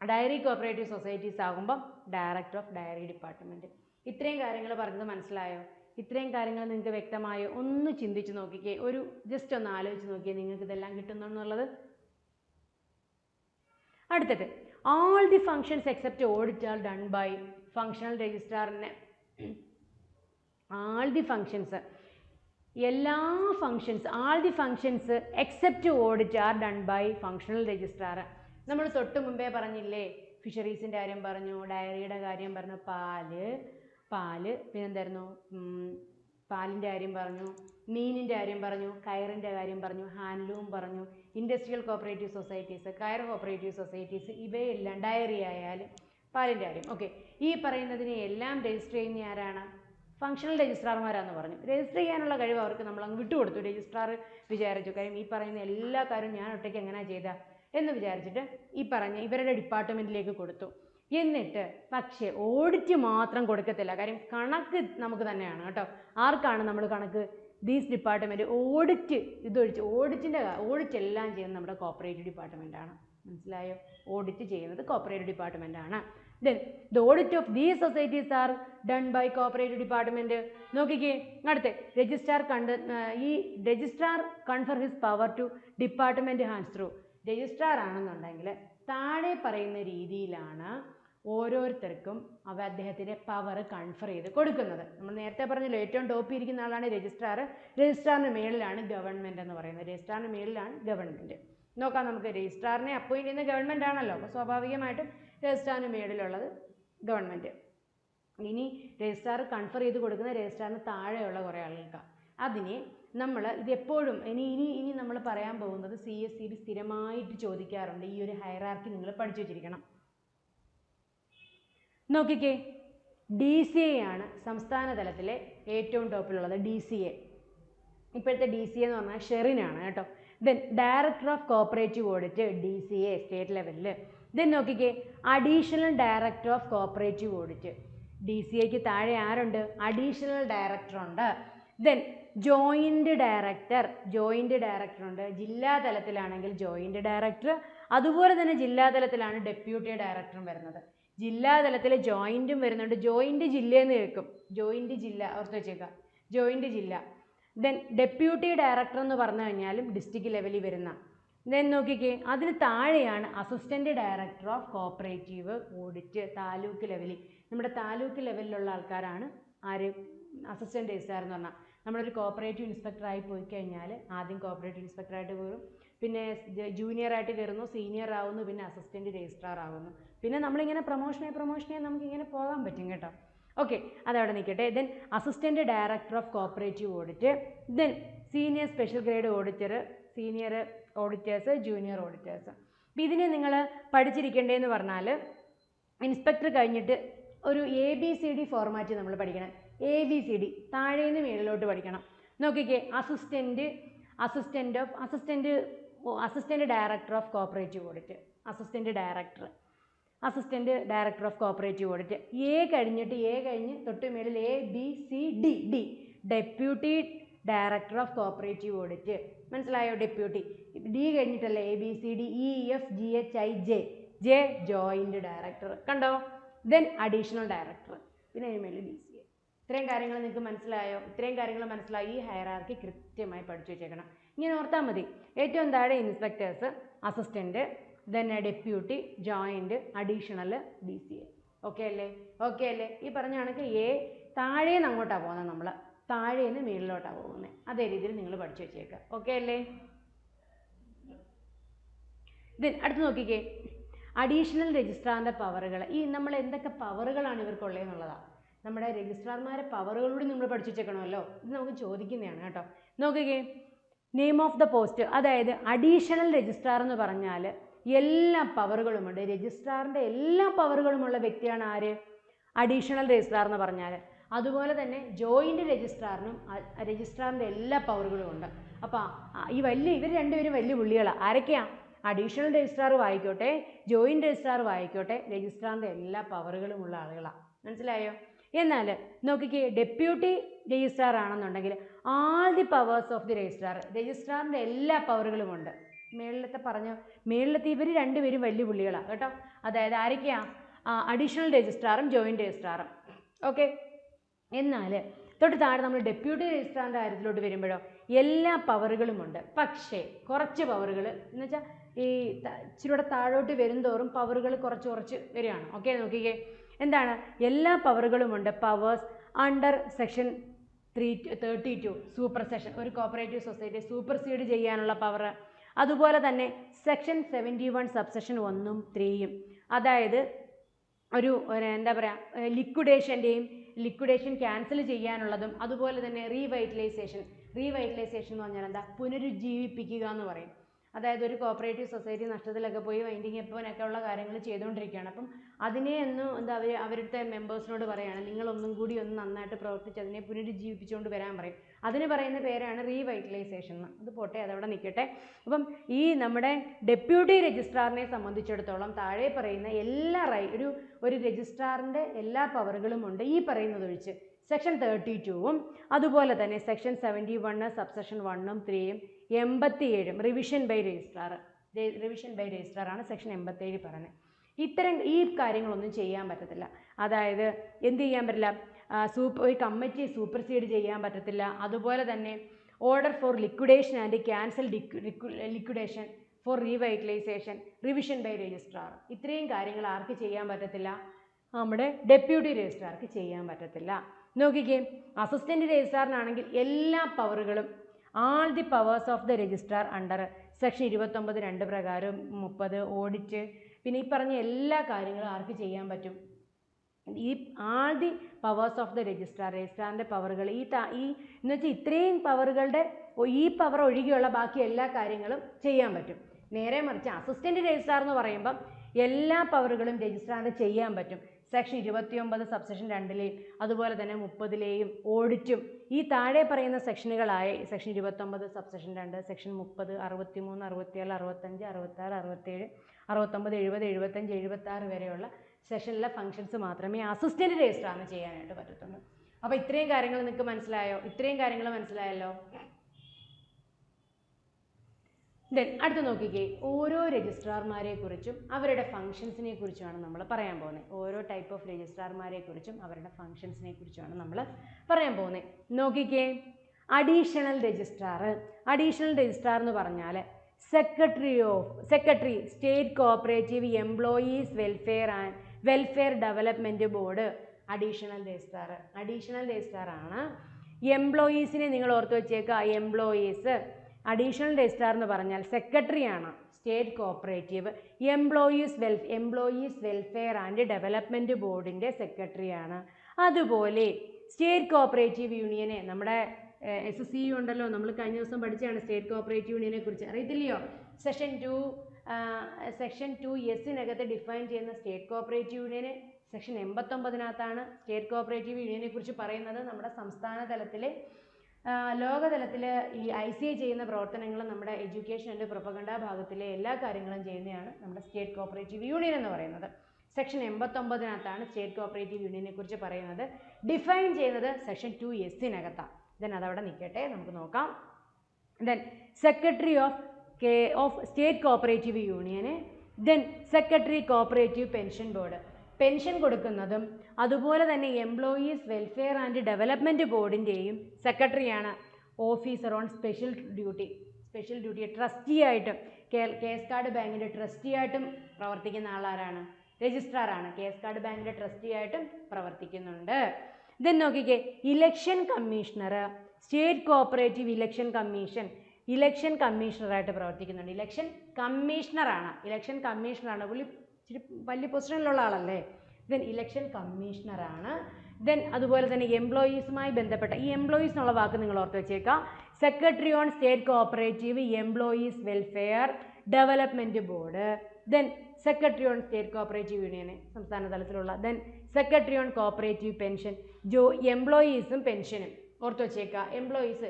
dairy cooperative societies ആകുമ്പം ഡയറക്ടർ ഓഫ് ഡയറി ഡിപ്പാർട്ട്മെൻറ്റ്. ഇത്രയും കാര്യങ്ങൾ പറഞ്ഞത് മനസ്സിലായോ? ഇത്രയും കാര്യങ്ങൾ നിങ്ങൾക്ക് വ്യക്തമായോ? ഒന്ന് ചിന്തിച്ച് നോക്കിക്കേ, ജസ്റ്റ് ഒന്ന് ആലോചിച്ച് നോക്കിയേ നിങ്ങൾക്ക് ഇതെല്ലാം കിട്ടുന്നുള്ളത്. അടുത്തിട്ട് all the functions except audit are done by functional registrar. all the functions except audit are done by functional registrar. നമ്മൾ തൊട്ട് മുമ്പേ പറഞ്ഞില്ലേ, ഫിഷറീസിൻ്റെ കാര്യം പറഞ്ഞു, ഡയറിയുടെ കാര്യം പറഞ്ഞു, പാല് പിന്നെന്തായിരുന്നു, പാലിൻ്റെ കാര്യം പറഞ്ഞു, മീനിൻ്റെ കാര്യം പറഞ്ഞു, കയറിൻ്റെ കാര്യം പറഞ്ഞു, ഹാൻഡ്ലൂം പറഞ്ഞു, ഇൻഡസ്ട്രിയൽ കോപ്പറേറ്റീവ് സൊസൈറ്റീസ്, കയർ കോപ്പറേറ്റീവ് സൊസൈറ്റീസ്, ഇവയെല്ലാം ഡയറി ആയാലും പാലിൻ്റെ കാര്യം. ഓക്കെ, ഈ പറയുന്നതിനെ എല്ലാം രജിസ്റ്റർ ചെയ്യുന്ന ആരാണ്? ഫങ്ഷണൽ രജിസ്ട്രാർമാരാണെന്ന് പറഞ്ഞു. രജിസ്റ്റർ ചെയ്യാനുള്ള കഴിവ് അവർക്ക് നമ്മളങ്ങ് വിട്ടുകൊടുത്തു. രജിസ്ട്രാർ വിചാരിച്ചു, കാര്യം ഈ പറയുന്ന എല്ലാ കാര്യവും ഞാൻ ഒറ്റയ്ക്ക് എങ്ങനെയാണ് ചെയ്താൽ എന്ന് വിചാരിച്ചിട്ട് ഈ പറഞ്ഞ ഇവരുടെ ഡിപ്പാർട്ട്മെൻറ്റിലേക്ക് കൊടുത്തു. എന്നിട്ട് പക്ഷേ ഓഡിറ്റ് മാത്രം കൊടുക്കത്തില്ല, കാര്യം കണക്ക് നമുക്ക് തന്നെയാണ് കേട്ടോ. ആർക്കാണ് നമ്മൾ കണക്ക്? These department. ഓഡിറ്റ് ഇതൊഴിച്ച് ഓഡിറ്റ് എല്ലാം ചെയ്യുന്നത് നമ്മുടെ കോപ്പറേറ്റീവ് ഡിപ്പാർട്ട്മെൻറ്റാണ്. മനസ്സിലായോ? ഓഡിറ്റ് ചെയ്യുന്നത് കോപ്പറേറ്റീവ് ഡിപ്പാർട്ട്മെൻറ്റാണ്. Then the audit of these societies are done by cooperative department. നോക്കിക്കേ, അടുത്ത് registrar confer his power to department hands through. Registrar ആണെന്നുണ്ടെങ്കിൽ താഴെ പറയുന്ന രീതിയിലാണ് ഓരോരുത്തർക്കും അദ്ദേഹത്തിൻ്റെ പവർ കൺഫർ ചെയ്ത് കൊടുക്കുന്നത്. നമ്മൾ നേരത്തെ പറഞ്ഞല്ലോ, ഏറ്റവും ടോപ്പിൽ ഇരിക്കുന്ന ആളാണ് രജിസ്ട്രാർ. രജിസ്ട്രാറിന് മേളിലാണ് ഗവൺമെൻറ് എന്ന് പറയുന്നത്. രജിസ്ട്രാറിന് മേളിലാണ് ഗവൺമെൻറ്. നോക്കാം നമുക്ക്. രജിസ്ട്രാറിനെ അപ്പോയിൻ്റ് ചെയ്യുന്ന ഗവൺമെൻറ് ആണല്ലോ, അപ്പോൾ സ്വാഭാവികമായിട്ടും രജിസ്ട്രാറിന് മേളിലുള്ളത് ഗവൺമെൻറ്. ഇനി രജിസ്ട്രാർ കൺഫർ ചെയ്ത് കൊടുക്കുന്ന രജിസ്ട്രാറിന് താഴെയുള്ള കുറേ ആളുകൾക്കാണ്. അതിനെ നമ്മൾ ഇതെപ്പോഴും ഇനി നമ്മൾ പറയാൻ പോകുന്നത് CSEB സ്ഥിരമായിട്ട് ചോദിക്കാറുണ്ട്. ഈ ഒരു ഹൈറാർക്കി നിങ്ങൾ പഠിച്ചു വെച്ചിരിക്കണം. നോക്കിക്കേ, DCA ആണ് സംസ്ഥാന തലത്തിലെ ഏറ്റവും ടോപ്പിലുള്ളത്. DCA ഇപ്പോഴത്തെ DCA എന്ന് പറഞ്ഞാൽ ഷെറിനാണ് കേട്ടോ. Then director of cooperative audit DCA state ലെവലിൽ. ദെൻ നോക്കിക്കേ, additional director of cooperative audit. DCAക്ക് താഴെ ആരുണ്ട്? അഡീഷണൽ ഡയറക്ടർ ഉണ്ട്. ദെൻ ജോയിൻ്റ് ഡയറക്ടർ ഉണ്ട്. ജില്ലാ തലത്തിലാണെങ്കിൽ ജോയിൻ്റ് ഡയറക്ടർ, അതുപോലെ തന്നെ ജില്ലാ തലത്തിലാണ് ഡെപ്യൂട്ടി ഡയറക്ടറും വരുന്നത്. ജില്ലാ തലത്തിൽ ജോയിൻറ്റും വരുന്നുണ്ട്. ജോയിൻറ്റ് ജില്ലയെന്ന് കേൾക്കും, ജോയിൻറ്റ് ജില്ല ഓർത്ത് വെച്ചേക്കാം, ജോയിൻറ്റ് ജില്ല. ദെൻ ഡെപ്യൂട്ടി ഡയറക്ടർ എന്ന് പറഞ്ഞു കഴിഞ്ഞാലും ഡിസ്ട്രിക്ട് ലെവലിൽ വരുന്ന. ദെൻ നോക്കിക്കേ, അതിന് താഴെയാണ് assistant director of cooperative audit taluk ലെവലിൽ. നമ്മുടെ താലൂക്ക് ലെവലിലുള്ള ആൾക്കാരാണ് ആര്? അസിസ്റ്റൻറ്റ് രജിസ്ട്രാർ എന്ന് പറഞ്ഞാൽ. നമ്മളൊരു കോപ്പറേറ്റീവ് ഇൻസ്പെക്ടറായി പോയി കഴിഞ്ഞാൽ ആദ്യം കോപ്പറേറ്റീവ് ഇൻസ്പെക്ടറായിട്ട് കയറും, പിന്നെ ജൂനിയറായിട്ട് കയറുന്നു, സീനിയർ ആവുന്നു, പിന്നെ അസിസ്റ്റൻറ്റ് രജിസ്ട്രാർ ആവുന്നു. പിന്നെ നമ്മളിങ്ങനെ പ്രൊമോഷനെ നമുക്കിങ്ങനെ പോകാൻ പറ്റും കേട്ടോ. ഓക്കെ, അതവിടെ നിൽക്കട്ടെ. Then assistant director of cooperative audit. Then senior special grade auditor, senior auditors, junior auditors. അപ്പോൾ ഇതിനെ നിങ്ങൾ പഠിച്ചിരിക്കേണ്ടതെന്ന് പറഞ്ഞാൽ ഇൻസ്പെക്ടർ കഴിഞ്ഞിട്ട് ഒരു ABCD ഫോർമാറ്റ് നമ്മൾ പഠിക്കണം. ABCD താഴേന്ന് മേളിലോട്ട് പഠിക്കണം. നോക്കിക്കേ, assistant director of cooperative audit, assistant director of cooperative audit. A കഴിഞ്ഞ് തൊട്ട് മേളിൽ ABCD, deputy director of cooperative audit. മനസ്സിലായോ? ഡെപ്യൂട്ടി. D കഴിഞ്ഞിട്ടല്ലേ ABCD, EFGHIJ, J joint director. കണ്ടോ? ദെൻ അഡീഷണൽ ഡയറക്ടർ, പിന്നെ അതിന് മേളിൽ BCA. ഇത്രയും കാര്യങ്ങൾ നിങ്ങൾക്ക് മനസ്സിലായോ? ഇത്രയും കാര്യങ്ങൾ മനസ്സിലായി. ഈ ഹയറാർക്കി കൃത്യമായി പഠിച്ചു വെച്ചേക്കണം. ഇങ്ങനെ ഓർത്താൽ മതി. ഏറ്റവും താഴെ inspectors, assistant, then deputy, joint, additional, BCA. Okay അല്ലേ? ഈ പറഞ്ഞ കണക്ക് താഴേന്ന് അങ്ങോട്ടാണ് പോകുന്നത്, നമ്മൾ താഴേന്ന് മേളിലോട്ടാണ് പോകുന്നത്. അതേ രീതിയിൽ നിങ്ങൾ പഠിച്ചു വെച്ചേക്കുക. ഓക്കെ അല്ലേ? ദെൻ അടുത്ത് നോക്കിക്കേ, അഡീഷണൽ രജിസ്ട്രാറിൻ്റെ പവറുകൾ. ഈ നമ്മൾ എന്തൊക്കെ പവറുകളാണ് ഇവർക്കുള്ളതെന്നുള്ളതാണ്. നമ്മുടെ രജിസ്ട്രാർമാരെ പവറുകളോട് നമ്മൾ പഠിച്ചു വെച്ചേക്കണമല്ലോ. ഇത് നമുക്ക് ചോദിക്കുന്നതാണ് കേട്ടോ. നോക്കിക്കേ, നെയിം ഓഫ് ദ പോസ്റ്റ്, അതായത് അഡീഷണൽ രജിസ്ട്രാർ എന്ന് പറഞ്ഞാൽ എല്ലാ പവറുകളുമുണ്ട്. രജിസ്ട്രാറിൻ്റെ എല്ലാ പവറുകളുമുള്ള വ്യക്തിയാണ് ആര്? അഡീഷണൽ രജിസ്ട്രാർ എന്ന് പറഞ്ഞാൽ. അതുപോലെ തന്നെ ജോയിൻറ്റ് രജിസ്ട്രാറിൻ്റെ എല്ലാ പവറുകളും ഉണ്ട്. അപ്പോൾ ഇവർ രണ്ടുപേരും വലിയ പുള്ളികളാണ്. ആരൊക്കെയാണ്? അഡീഷണൽ രജിസ്ട്രാർ വായിക്കോട്ടെ, ജോയിൻറ്റ് രജിസ്ട്രാർ വായിക്കോട്ടെ, രജിസ്ട്രാറിൻ്റെ എല്ലാ പവറുകളുമുള്ള ആളുകളാണ്. മനസ്സിലായോ? എന്നാൽ നോക്കിക്കേ, ഡെപ്യൂട്ടി രജിസ്ട്രാർ ആണെന്നുണ്ടെങ്കിൽ all the powers of the രജിസ്ട്രാറിൻ്റെ എല്ലാ പവറുകളുമുണ്ട്. മേളിലത്തെ ഇവർ രണ്ടുപേരും വലിയ പുള്ളികളാണ് കേട്ടോ. അതായത് ആരൊക്കെയാണ്? അഡീഷണൽ രജിസ്ട്രാറും ജോയിൻറ്റ് രജിസ്ട്രാറും. ഓക്കെ. എന്നാൽ തൊട്ട് താഴെ നമ്മൾ ഡെപ്യൂട്ടി രജിസ്ട്രാറിൻ്റെ കാര്യത്തിലോട്ട് വരുമ്പോഴോ എല്ലാ പവറുകളുമുണ്ട്. പക്ഷേ കുറച്ച് പവറുകൾ എന്ന് വെച്ചാൽ ഈ ഇച്ചിരിയുടെ താഴോട്ട് വരുംതോറും പവറുകൾ കുറച്ച് വരികയാണ്. ഓക്കെ, നോക്കിക്കേ, എന്താണ്? എല്ലാ പവറുകളുമുണ്ട്. Powers under section 332 supersession, ഒരു കോപ്പറേറ്റീവ് സൊസൈറ്റി സൂപ്പർസീഡ് ചെയ്യാനുള്ള പവർ. അതുപോലെ തന്നെ സെക്ഷൻ 71 സബ്സെഷൻ 1ഉം 3ഉം, അതായത് ഒരു എന്താ പറയുക, ലിക്വിഡേഷൻ ക്യാൻസൽ ചെയ്യാനുള്ളതും. അതുപോലെ തന്നെ റീവൈറ്റലൈസേഷൻ എന്ന് പറഞ്ഞാൽ എന്താ? പുനരുജ്ജീവിപ്പിക്കുക എന്ന് പറയും. അതായത് ഒരു കോപ്പറേറ്റീവ് സൊസൈറ്റി നഷ്ടത്തിലൊക്കെ പോയി വൈൻഡിങ് എപ്പോഴൊക്കെ ഉള്ള കാര്യങ്ങൾ ചെയ്തുകൊണ്ടിരിക്കുകയാണ്. അപ്പം അതിനെ അവരുടെ മെമ്പേഴ്സിനോട് പറയുകയാണ്, നിങ്ങളൊന്നും കൂടി ഒന്ന് നന്നായിട്ട് പ്രവർത്തിച്ച് അതിനെ പുനരുജ്ജീവിപ്പിച്ചുകൊണ്ട് വരാൻ പറയും. അതിന് പറയുന്ന പേരാണ് റീവൈറ്റലൈസേഷൻ. അത് പോട്ടെ, അതവിടെ നിൽക്കട്ടെ. അപ്പം ഈ നമ്മുടെ ഡെപ്യൂട്ടി രജിസ്ട്രാറിനെ സംബന്ധിച്ചിടത്തോളം താഴെ പറയുന്ന എല്ലാ ഒരു രജിസ്ട്രാറിൻ്റെ എല്ലാ പവറുകളും ഉണ്ട്. ഈ പറയുന്നത് ഒഴിച്ച് സെക്ഷൻ 32ഉം അതുപോലെ തന്നെ സെക്ഷൻ 71 സബ്സെഷൻ 1ഉം 3ഉം 87 റിവിഷൻ ബൈ രജിസ്ട്രാറാണ് സെക്ഷൻ 87 പറയുന്നത്. ഈ കാര്യങ്ങളൊന്നും ചെയ്യാൻ പറ്റത്തില്ല. അതായത് എന്ത് ചെയ്യാൻ പറ്റില്ല? ഒരു കമ്മിറ്റി സൂപ്പർസീഡ് ചെയ്യാൻ പറ്റത്തില്ല. അതുപോലെ തന്നെ order for liquidation and cancel liquidation for revitalization, revision by registrar, ഇത്രയും കാര്യങ്ങൾ ആർക്ക് ചെയ്യാൻ പറ്റത്തില്ല? നമ്മുടെ ഡെപ്യൂട്ടി രജിസ്ട്രാർക്ക് ചെയ്യാൻ പറ്റത്തില്ല. നോക്കിക്കേ, അസിസ്റ്റൻറ്റ് രജിസ്ട്രാറിനാണെങ്കിൽ എല്ലാ പവറുകളും all the powers of the registrar under section 29(2) പ്രകാരം 30 ഓഡിറ്റ്, പിന്നെ ഈ പറഞ്ഞ എല്ലാ കാര്യങ്ങളും ആർക്ക് ചെയ്യാൻ പറ്റും? ഈ all the powers of the രജിസ്ട്രാറിൻ്റെ പവറുകൾ എന്ന് വെച്ചാൽ ഇത്രയും പവറുകളുടെ ഈ പവർ ഒഴികെയുള്ള ബാക്കി എല്ലാ കാര്യങ്ങളും ചെയ്യാൻ പറ്റും. നേരെ മറിച്ച് അസിസ്റ്റൻറ്റ് രജിസ്ട്രാർ എന്ന് പറയുമ്പം എല്ലാ പവറുകളും രജിസ്ട്രാറിന് ചെയ്യാൻ പറ്റും. സെക്ഷൻ 29 സബ്സെഷൻ 2ലെയും അതുപോലെ തന്നെ 30ലെയും ഓഡിറ്റും ഈ താഴെ പറയുന്ന സെക്ഷനുകളായ സെക്ഷൻ 29 സബ്സെഷൻ 2, സെക്ഷൻ 30, 63, 67, 65, 66, 67, 69, 70, 75, 76 വരെയുള്ള സെഷനിലെ ഫങ്ഷൻസ് മാത്രമേ അസിസ്റ്റൻറ്റ് രജിസ്ട്രാറിന് ചെയ്യാനായിട്ട് പറ്റത്തുള്ളൂ. അപ്പോൾ ഇത്രയും കാര്യങ്ങൾ നിങ്ങൾക്ക് മനസ്സിലായോ? ഇത്രയും കാര്യങ്ങൾ മനസ്സിലായല്ലോ. ദെൻ അടുത്ത് നോക്കിക്കേ, ഓരോ രജിസ്ട്രാർമാരെ കുറിച്ചും അവരുടെ ഫങ്ഷൻസിനെ കുറിച്ചുമാണ് നമ്മൾ പറയാൻ പോകുന്നത്. ഓരോ ടൈപ്പ് ഓഫ് രജിസ്ട്രാർമാരെ കുറിച്ചും അവരുടെ ഫങ്ഷൻസിനെ കുറിച്ചുമാണ് നമ്മൾ പറയാൻ പോകുന്നത്. നോക്കിക്കേ, അഡീഷണൽ രജിസ്ട്രാർ എന്ന് പറഞ്ഞാൽ secretary state cooperative employees welfare development board additional registrar ആണ്. എംപ്ലോയീസിനെ നിങ്ങൾ ഓർത്ത് വെച്ചേക്കുക. അഡീഷണൽ രജിസ്ട്രാർ എന്ന് പറഞ്ഞാൽ സെക്രട്ടറിയാണ്. State cooperative employees welfare and development ബോർഡിൻ്റെ സെക്രട്ടറിയാണ്. അതുപോലെ സ്റ്റേറ്റ് കോഓപ്പറേറ്റീവ് യൂണിയനെ നമ്മുടെ SSCU ഉണ്ടല്ലോ, നമ്മൾ കഴിഞ്ഞ ദിവസം പഠിച്ചതാണ് സ്റ്റേറ്റ് കോഓപ്പറേറ്റീവ് യൂണിയനെ കുറിച്ച്, അറിയത്തില്ലയോ? സെക്ഷൻ 2S ഡിഫൈൻ ചെയ്യുന്ന സ്റ്റേറ്റ് കോഓപ്പറേറ്റീവ് യൂണിയന് സെക്ഷൻ 89 സ്റ്റേറ്റ് കോഓപ്പറേറ്റീവ് യൂണിയനെ കുറിച്ച് പറയുന്നത്. നമ്മുടെ സംസ്ഥാന തലത്തിൽ ലോകതലത്തിൽ ഈ ICI ചെയ്യുന്ന പ്രവർത്തനങ്ങൾ നമ്മുടെ എഡ്യൂക്കേഷൻ ആൻഡ് പ്രൊപ്പഗണ്ട ഭാഗത്തിലെ എല്ലാ കാര്യങ്ങളും ചെയ്യുന്നതാണ് നമ്മുടെ സ്റ്റേറ്റ് കോഓപ്പറേറ്റീവ് യൂണിയൻ എന്ന് പറയുന്നത്. സെക്ഷൻ 89 സ്റ്റേറ്റ് കോഓപ്പറേറ്റീവ് യൂണിയനെ കുറിച്ച് പറയുന്നത്. ഡിഫൈൻ ചെയ്യുന്നത് സെക്ഷൻ 2S ദെൻ അതവിടെ നിൽക്കട്ടെ, നമുക്ക് നോക്കാം. Then secretary of state cooperative യൂണിയന്, then secretary cooperative pension board, pension കൊടുക്കുന്നതും അതുപോലെ തന്നെ എംപ്ലോയീസ് വെൽഫെയർ ആൻഡ് ഡെവലപ്മെൻറ്റ് ബോർഡിൻ്റെയും സെക്രട്ടറിയാണ്. Officer on special duty trustee ആയിട്ടും കേസ് കാർഡ് ബാങ്കിൻ്റെ ട്രസ്റ്റി ആയിട്ടും പ്രവർത്തിക്കുന്ന ആളാരാണ്? രജിസ്ട്രാറാണ്. കേസ് കാർഡ് ബാങ്കിൻ്റെ ട്രസ്റ്റി ആയിട്ടും പ്രവർത്തിക്കുന്നുണ്ട്. ദെൻ നോക്കിക്കേ, election commissioner, state cooperative election കമ്മീഷണറായിട്ട് പ്രവർത്തിക്കുന്നുണ്ട്. ഇലക്ഷൻ കമ്മീഷണറാണ്. പുള്ളി ഇച്ചിരി വലിയ പൊസിഷനിലുള്ള ആളല്ലേ. Then election കമ്മീഷണറാണ്. ദെൻ അതുപോലെ തന്നെ എംപ്ലോയീസുമായി ബന്ധപ്പെട്ട, ഈ എംപ്ലോയീസ് എന്നുള്ള വാക്ക് നിങ്ങൾ ഓർത്ത് വെച്ചേക്കാം. Secretary on state cooperative employees welfare development board, then secretary on state cooperative യൂണിയന് സംസ്ഥാന തലത്തിലുള്ള, then secretary on cooperative pension, എംപ്ലോയീസും പെൻഷനും ഓർത്ത് വെച്ചേക്കുക.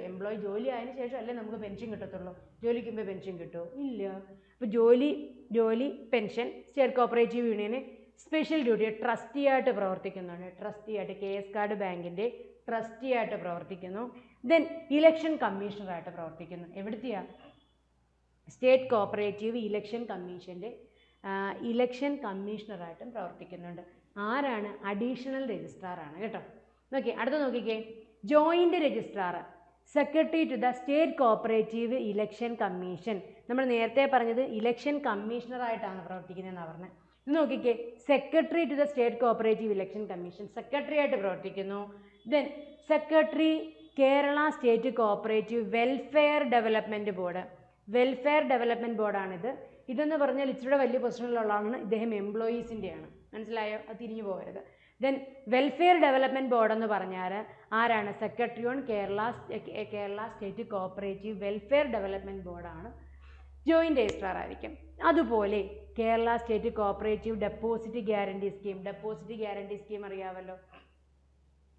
എംപ്ലോയി ജോലി ആയതിനു ശേഷം അല്ലേ നമുക്ക് പെൻഷൻ കിട്ടത്തുള്ളൂ. ജോലിക്ക് മുമ്പ് പെൻഷൻ കിട്ടുമോ? ഇല്ല. അപ്പോൾ ജോലി പെൻഷൻ സ്റ്റേറ്റ് കോഓപ്പറേറ്റീവ് യൂണിയന് സ്പെഷ്യൽ ഡ്യൂട്ടി ട്രസ്റ്റി ആയിട്ട് പ്രവർത്തിക്കുന്നുണ്ട്. കേസ് കാർഡ് ബാങ്കിൻ്റെ ട്രസ്റ്റി ആയിട്ട് പ്രവർത്തിക്കുന്നു. ദെൻ ഇലക്ഷൻ കമ്മീഷണറായിട്ട് പ്രവർത്തിക്കുന്നു. എവിടുത്തെയാ? സ്റ്റേറ്റ് കോഓപ്പറേറ്റീവ് ഇലക്ഷൻ കമ്മീഷൻ്റെ ഇലക്ഷൻ കമ്മീഷണറായിട്ടും പ്രവർത്തിക്കുന്നുണ്ട്. ആരാണ്? അഡീഷണൽ രജിസ്ട്രാറാണ് കേട്ടോ. നോക്കി അടുത്ത നോക്കിക്കേ, joint registrar, secretary to the state cooperative election commission. നമ്മൾ നേരത്തെ പറഞ്ഞത് ഇലക്ഷൻ കമ്മീഷണറായിട്ടാണ് പ്രവർത്തിക്കുന്നതെന്നാണ് പറഞ്ഞത്. ഇത് നോക്കിക്കേ, secretary to the state cooperative election commission secretary ആയിട്ട് പ്രവർത്തിക്കുന്നു. Then secretary Kerala state cooperative welfare development ബോർഡാണിത്. ഇതെന്ന് പറഞ്ഞാൽ ഇച്ചിരി വലിയ പൊസിഷനിലുള്ള ആളാണ്. ഇദ്ദേഹം എംപ്ലോയീസിൻ്റെയാണ്. മനസ്സിലായോ? അത് തിരിഞ്ഞു പോകരുത്. ദെൻ വെൽഫെയർ ഡെവലപ്മെൻറ്റ് ബോർഡ് എന്ന് പറഞ്ഞാൽ ആരാണ്? Secretary on Kerala state cooperative welfare development ബോർഡാണ്. ജോയിൻ്റ് രജിസ്ട്രാർ ആയിരിക്കും. അതുപോലെ Kerala state cooperative deposit guarantee scheme അറിയാമല്ലോ.